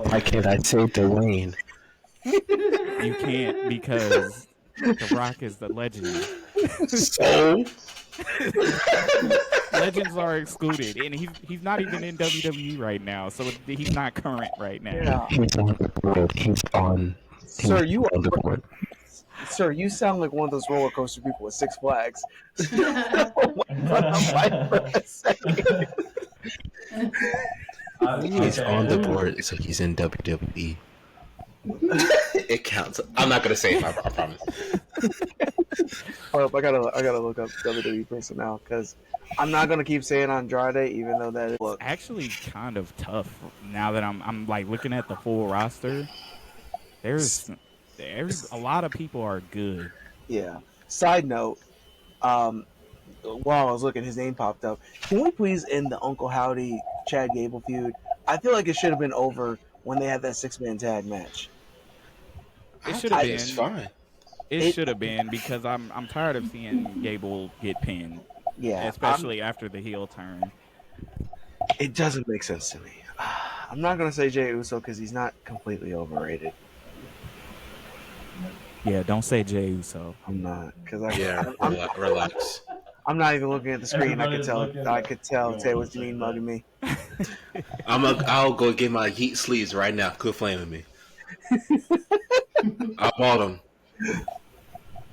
Why can't I say Dwayne? You can't because The Rock is the legend. So Legends are excluded, and he's not even in WWE right now, so he's not current right now. Yeah. He's on the board. He's on the board. Sir, you sound like one of those roller coaster people with Six Flags. He's on the board, so he's in WWE. it counts. I'm not gonna say it. I promise. Hold up, I gotta look up WWE person now because I'm not gonna keep saying Andrade, even though that is look. Actually, kind of tough now that I'm like looking at the full roster. There's a lot of people are good. Yeah. Side note, while I was looking, his name popped up. Can we please end the Uncle Howdy Chad Gable feud? I feel like it should have been over when they had that 6-man tag match. It should have been. It's fine. It should have been because I'm tired of seeing Gable get pinned, Yeah, especially after the heel turn. it doesn't make sense to me. I'm not gonna say Jey Uso because he's not completely overrated. Yeah, don't say Jey Uso. I'm not because Relax. I'm not even looking at the screen. Everybody's I could tell looking. Tay was mean mugging me. I'll go get my Yeet sleeves right now. Quit flaming me. I bought them.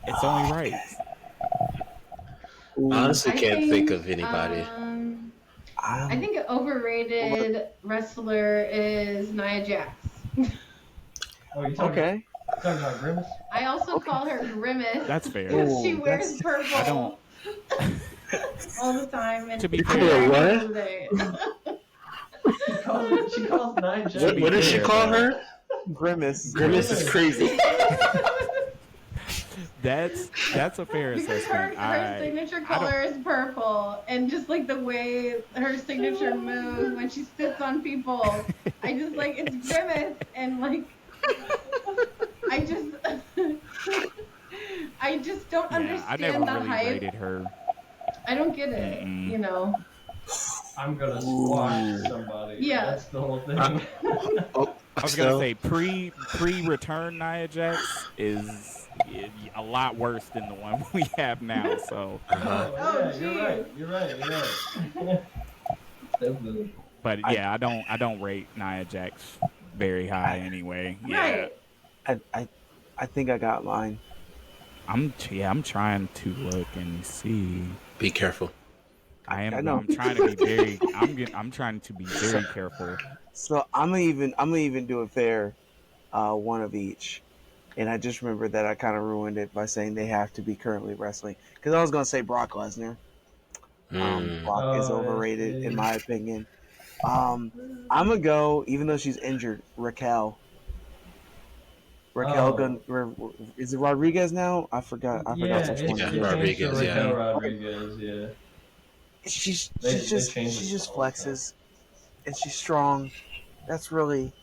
It's only right. Ooh, Honestly, I can't think of anybody. I think an overrated wrestler is Nia Jax. Oh, you talking, okay. talking about Grimace? I also call her Grimace That's fair. because she Ooh, wears that's- purple I don't. all the time. And To be call fair, her what? Today. She calls Nia Jax. What- What did she fair, call though. her? Grimace. Grimace is crazy. that's a fair Because her assessment. signature I don't- color is purple, and just like the way her signature moves when she sits on people, I just like it's Grimace, and like I just don't Yeah, I understand never the really hype. rated her. I don't get it, Mm-mm. you know. I'm gonna squash somebody. Yeah. That's the whole thing. Oh, I was gonna say pre-return Nia Jax is a lot worse than the one we have now. So, Uh-huh. Oh, yeah, geez. you're right. Definitely. but yeah, I don't rate Nia Jax very high anyway. Yeah, Right. I think I got mine. I'm trying to look and see. Be careful. I know. I'm trying to be very. I'm trying to be very careful. So I'm gonna even do it fair, one of each. And I just remember that I kind of ruined it by saying they have to be currently wrestling because I was gonna say Brock Lesnar. Brock is overrated in my opinion. I'm gonna go, even though she's injured, Raquel. Is it Rodriguez now? I forgot. Yeah, Which one. it's Rodriguez, Raquel yeah. Rodriguez, yeah. She They just changed it all the flexes, and she's strong. That's really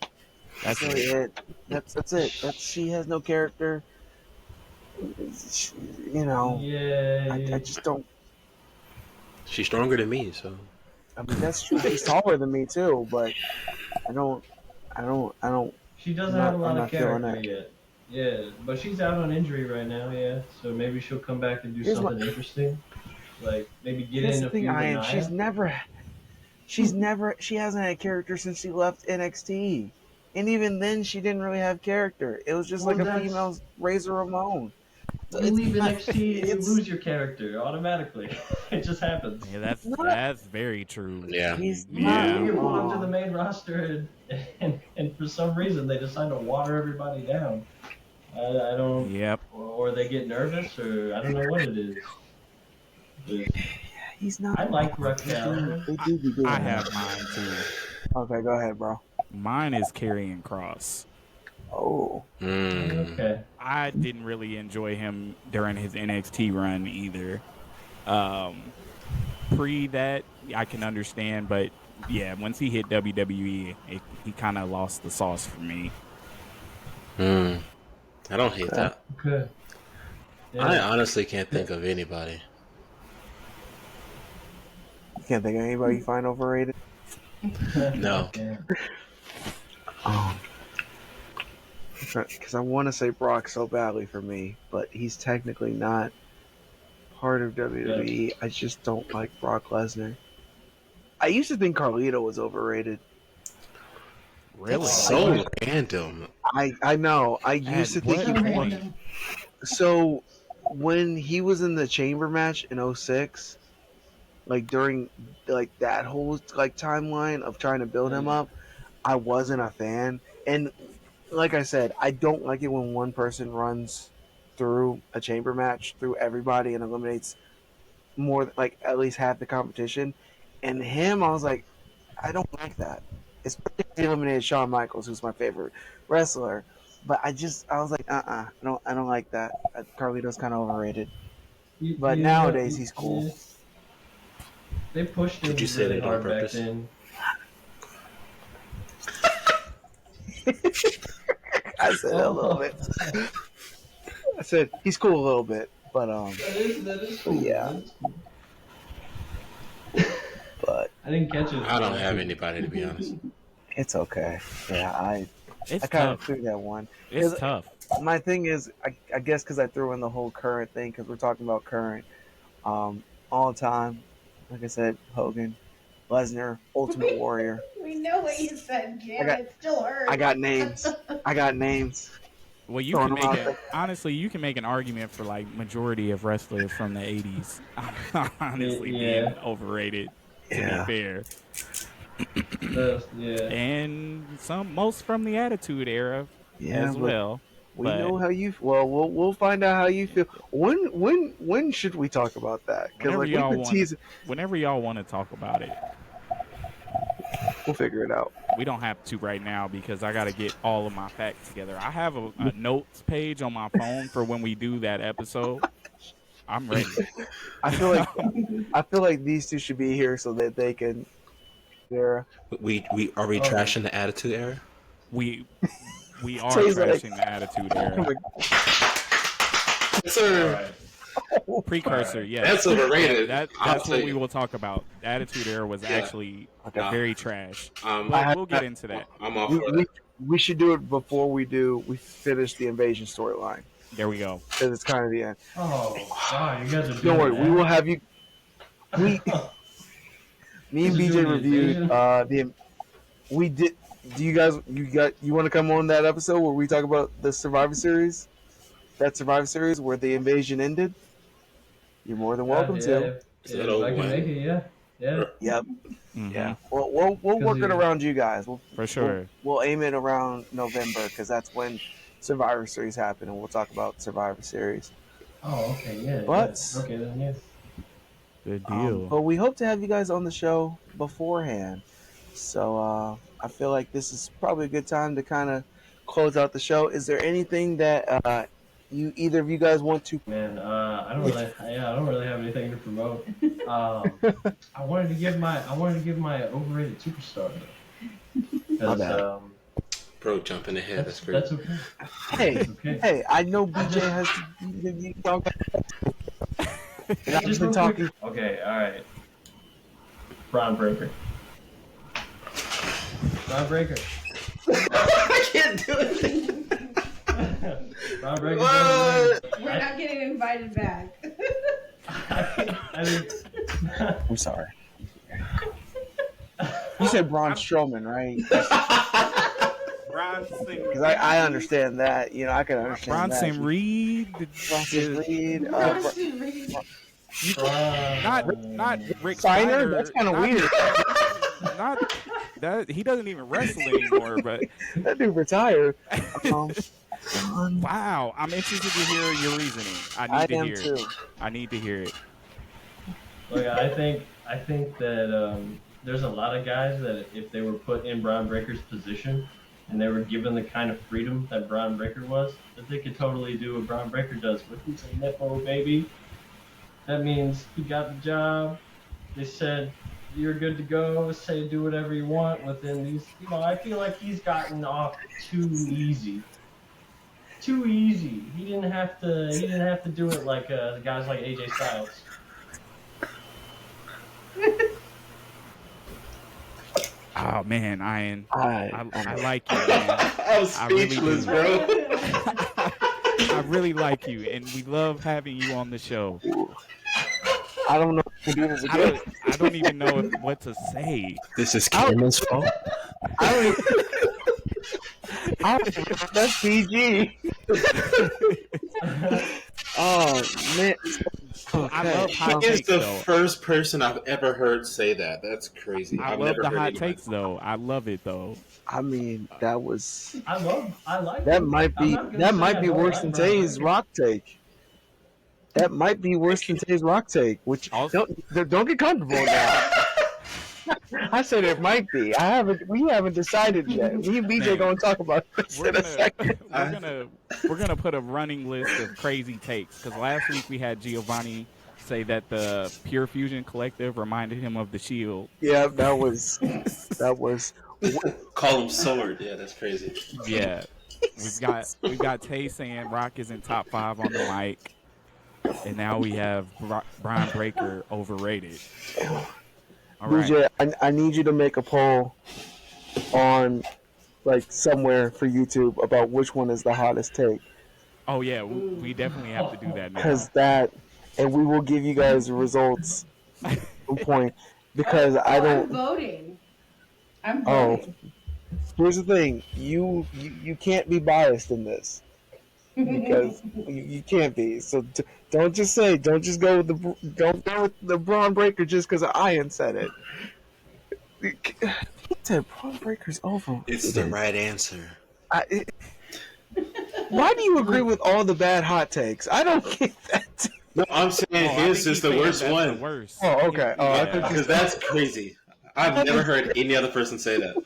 it. That's it. She has no character. You know, Yeah. I just don't. She's stronger than me, so. I mean, that's true. She's taller than me too, but I don't. She doesn't I'm have a not- lot I'm of not feeling character yet. Yeah, but she's out on injury right now, yeah. So maybe she'll come back and do Here's something interesting. Like maybe get That's in the a thing, few with Ian. Nia. She hasn't had character since she left NXT, and even then, she didn't really have character. It was just Well, like a that's- female Razor Ramon. So You it's leave not- NXT and you it's- lose your character automatically. It just happens. Yeah, that's Not- that's very true. Yeah. He's You not- get pulled up Oh. to the main roster and for some reason they decide to water everybody down. I don't, Yep. or they get nervous, or I don't know what it is. But He's not. I like Raquel. They do be doing I that. have mine too. Okay, go ahead, bro. Mine is Karrion Cross. Oh, Okay. I didn't really enjoy him during his NXT run either. Pre that, I can understand, but yeah, once he hit WWE, he kind of lost the sauce for me. I don't hate that. Okay. I Yeah. honestly can't think of anybody. you can't think of anybody you find overrated. No. Yeah. Because I want to say Brock so badly for me, but he's technically not part of WWE. I just don't like Brock Lesnar. I used to think Carlito was overrated. Really? That's so random. I know. I used to think what he point? So when he was in the chamber match in 06, like during like that whole like timeline of trying to build him up, I wasn't a fan. And like I said, I don't like it when one person runs through a chamber match through everybody and eliminates more like at least half the competition. And him, I was like, I don't like that. Especially if he eliminated Shawn Michaels, who's my favorite wrestler. But I was like, I don't like that. Carlito's kind of overrated. But nowadays, he's cool. Yeah. They pushed him Did you say really that on hard back purpose? then. I said a little bit. I said he's cool a little bit, but That is cool. Yeah. That is cool. but I didn't catch it. I don't have anybody, to be honest. it's okay. Yeah, I It's kind of tough. threw that one. It's Is- tough. My thing is, I guess because I threw in the whole current thing because we're talking about current, all time. Like I said, Hogan, Lesnar, Ultimate Warrior. We know what you said, Jim. It still hurts. I got names. Well, you Throwing can them make out it. Honestly, you can make an argument for like majority of wrestlers from the '80s. Honestly, Yeah. being overrated. To Yeah. be fair, Yeah. and most from the Attitude Era Yeah, as but well. we but- know how you. Well, we'll find out how you feel. When should we talk about that? Because Whenever like y'all we've been want. teasing. Whenever y'all want to talk about it, We'll figure it out. we don't have to right now because I got to get all of my facts together. I have a notes page on my phone for when we do that episode. I'm ready. I feel like these two should be here so that they can. They're We are we trashing the Attitude Era? We are So he's like- trashing the Attitude Era. Yes, sir. All right. Precursor, yeah. That's overrated. That's I'll what tell we you. will talk about. Attitude Era was actually Okay. very trash. Um, But we'll get into that. I'm off We, for we, that. we should do it before we finish the invasion storyline There we go. because it's kind of the end. Oh, wow, you guys are doing Don't worry, that. we will have you. Me and This is BJ doing the reviewed invasion? we did. Do you guys you want to come on that episode where we talk about the Survivor Series? That Survivor Series where the invasion ended. You're more than welcome yeah, to. Is that if over I can with? make it, yeah. Yep. Mhm. Yeah. We'll work it around you guys. For sure. We'll aim it around November because that's when Survivor Series happen, and we'll talk about Survivor Series. Oh, okay, yeah. But- yeah. Okay, then, yeah. Good deal. But we hope to have you guys on the show beforehand. So I feel like this is probably a good time to kind of close out the show. Is there anything that either of you guys want to? Man, I don't really have anything to promote. I wanted to give my overrated superstar. My bad. Bro, jumping ahead. That's great. That's okay. Hey, That's okay. hey! I know BJ has you talk. And I've Just been real talking. quick. Okay, all right. Braun Breaker. Braun Breaker. I can't do it. Braun Breaker. What? We're not getting invited back. I mean, I'm sorry. You said Braun Strowman, right? Because I understand that. You know, I can understand that. Bronson Reed. Bronson Reed. Bronson Reed. Not Rick Steiner? Steiner. That's kind of Not- weird. Not that he doesn't even wrestle anymore. But That dude retired. wow, I'm interested to hear your reasoning. I I need to am hear too. it. I need to hear it. Look, I think that there's a lot of guys that if they were put in Braun Breaker's position and they were given the kind of freedom that Braun Breaker was, that they could totally do what Braun Breaker does. But he's a Nepo baby. That means he got the job. They said, you're good to go. Say do whatever you want within these. You know, I feel like he's gotten off too easy. Too easy. He didn't have to do it like the guys like AJ Styles. Oh man, Ian, I I like you, man. I was I really speechless, do. bro. I really like you, and we love having you on the show. I don't know if we can do this again. I don't even know what to say. This is Cameron's fault. I don't even, that's PG. Oh man. I love hot He is takes the though. first person I've ever heard say that. That's crazy. I I've love never the heard hot anybody. takes though. I love it though. I mean, that was I like that it. might I'm be not gonna that say might I be don't worse like than Braun Tay's Breaker. rock take. That might be worse than Tay's rock take. Which Also- don't get comfortable now. I said it might be. We haven't decided yet. Me and BJ Man. gonna talk about this We're in a gonna second. we're gonna put a running list of crazy takes because last week we had Giovanni say that the Pure Fusion Collective reminded him of the Shield. Yeah, that was. Call him Sword. Yeah, that's crazy. Yeah, we've got Tay saying Rock isn't top 5 on the mic, and now we have Braun Breaker overrated. All right. BJ, I need you to make a poll on, like, somewhere for YouTube about which one is the hottest take. Oh yeah, we definitely have to do that now. Because and we will give you guys the results at some point. Because I I'm don't. voting. I'm Oh. voting. Here's the thing: you can't be biased in this because you can't be. So don't just go with the Braun Breaker just because Ian said it. He said Braun Breaker's over. It's the right answer. Why do you agree with all the bad hot takes? I don't get that. No, I'm saying I his think is he's the saying worst that's one. The worst. Oh, okay. Oh, I Yeah. thought you Because that's crazy. I've never heard any other person say that.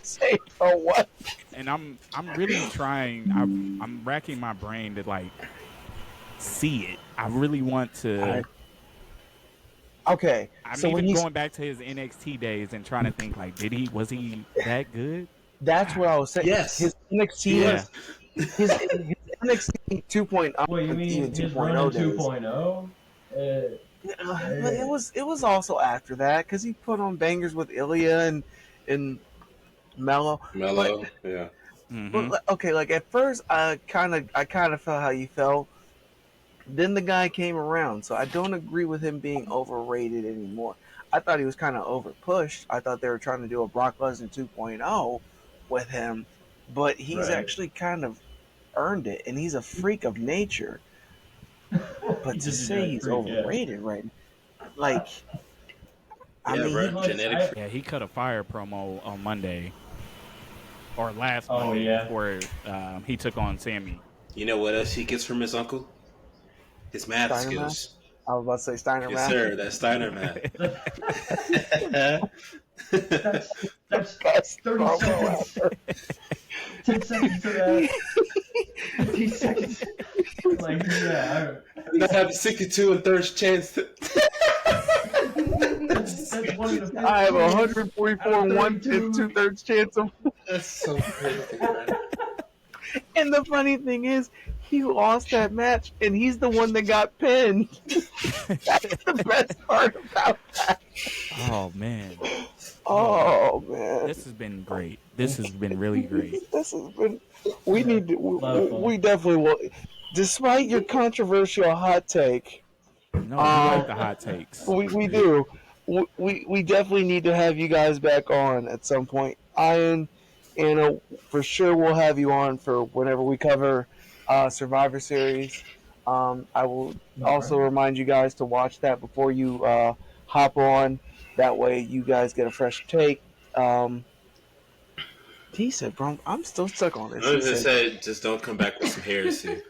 say for what? And I'm really trying. I'm racking my brain to like see it. I really want to. Okay. I'm So when even he's going back to his NXT days and trying to think like, was he that good? that's what I was saying. Yes. His NXT Yeah. his NXT 2.0. Well, you mean even his run in 2.0 days. 2.0? But it was also after that because he put on bangers with Ilya and Mello. Mellow, yeah. But okay, like at first I kind of felt how you felt. Then the guy came around, so I don't agree with him being overrated anymore. I thought he was kind of overpushed. I thought they were trying to do a Brock Lesnar 2.0 with him, but he's actually kind of earned it, and he's a freak of nature. But to say he's overrated right now, like, I mean, bro, genetic. Yeah, he cut a fire promo on Monday or last Oh, Monday yeah. where he took on Sammy. You know what else he gets from his uncle? His math Steiner skills. I was about to say Steiner Yes, math. sir. That's Steiner math. That's Best 30 promo seconds. ever. 10 seconds to that. 15 seconds. Like, yeah. Not having 62 and third chance. That's one of the I have 15. 144 1 and 2/3 chance of. That's so crazy, man. And the funny thing is, he lost that match, and he's the one that got pinned. That's the best part about that. Oh man, Oh man, this has been great. This has been really great. this has been. We need to. lot of fun. We definitely will. Despite your controversial hot take, No, we like the hot takes. we do. We definitely need to have you guys back on at some point. Ian, and for sure we'll have you on for whenever we cover Survivor Series. I will also remind you guys to watch that before you hop on. That way you guys get a fresh take. He said, bro, I'm still stuck on this. I was He just said, say, just don't come back with some heresy.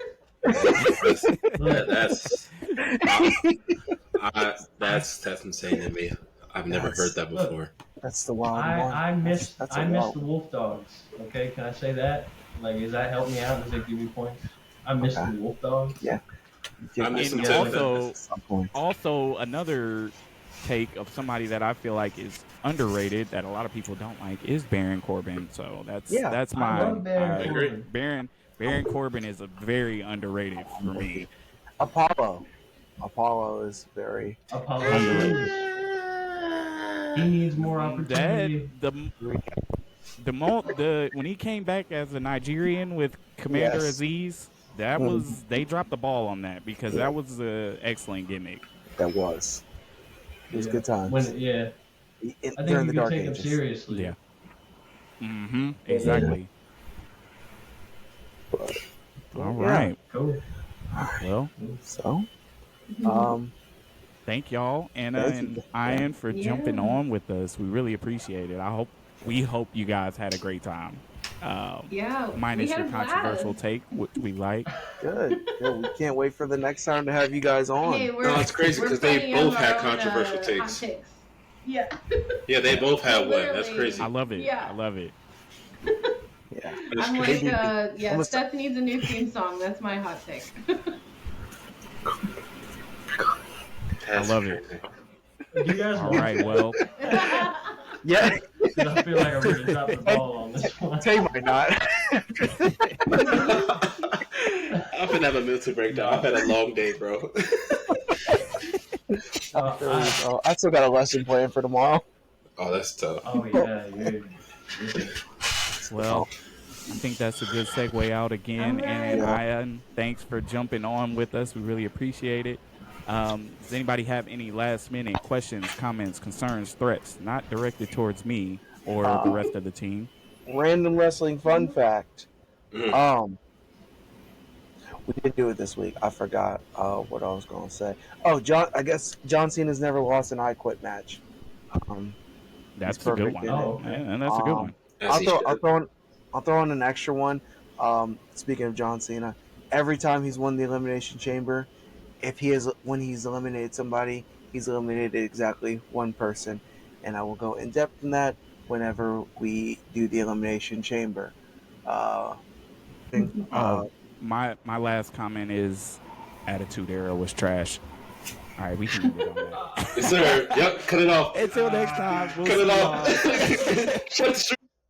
That's insane to me. I've never heard that before. that's the wild one. I missed That's a I missed wild the one. Wolf Dogs. Okay, can I say that? Like, does that help me out? Does it give me points? I missed Okay. the Wolf Dogs. Yeah. I miss them And too. also, At some point. also another take of somebody that I feel like is underrated that a lot of people don't like is Baron Corbin. So that's Yeah. my I love Baron agree. Corbin. Baron Corbin is a very underrated for me. Apollo is very. Apollo. He needs more opportunity. When he came back as a Nigerian with Commander Yes. Aziz, that was they dropped the ball on that because that was an excellent gimmick. That was. It was Yeah. good times. I During think the you can Dark take him Ages. seriously. Yeah. Exactly. All Yeah. right. Cool. Well, So, thank y'all Anna Thank and you. Ian for Yeah. jumping on with us. We really appreciate it. We hope you guys had a great time. Yeah, Minus we had your a blast. controversial take, which we like. good. We can't wait for the next time to have you guys on. Hey, No, it's crazy we're 'cause they plenty both of had our own, controversial hot takes. Yeah. Yeah, they both had one. That's Literally. crazy. I love it. Yeah. I love it. Yeah. That's I'm crazy. like, I'm a- Steph needs a new theme song. That's my hot take. That's I love it. crazy. Do you guys All want right. Well, Yeah. to? I feel like I'm going to drop the ball on this one. Tay might not. I'm gonna have a mental breakdown. I've had a long day, bro. I still got a lesson planned for tomorrow. Oh, that's tough. Oh, yeah. You're well, I think that's a good segue out again. All And right. Ian, thanks for jumping on with us. We really appreciate it. Does anybody have any last minute questions, comments, concerns, threats, not directed towards me or the rest of the team? Random wrestling fun fact. Mm. We didn't do it this week. I forgot what I was going to say. Oh, I guess John Cena's never lost an I Quit match. That's He's a good perfect one. in it. Oh, okay. Yeah, and that's a good one. As he I'll should. throw in an extra one. Speaking of John Cena, every time he's won the Elimination Chamber, when he's eliminated somebody, he's eliminated exactly one person, and I will go in depth in that whenever we do the Elimination Chamber. My last comment is Attitude Era was trash. All right, we can move on that. Yes, sir. Yep, cut it off. Until next time, we'll Cut see it y'all. off. Shut the stream.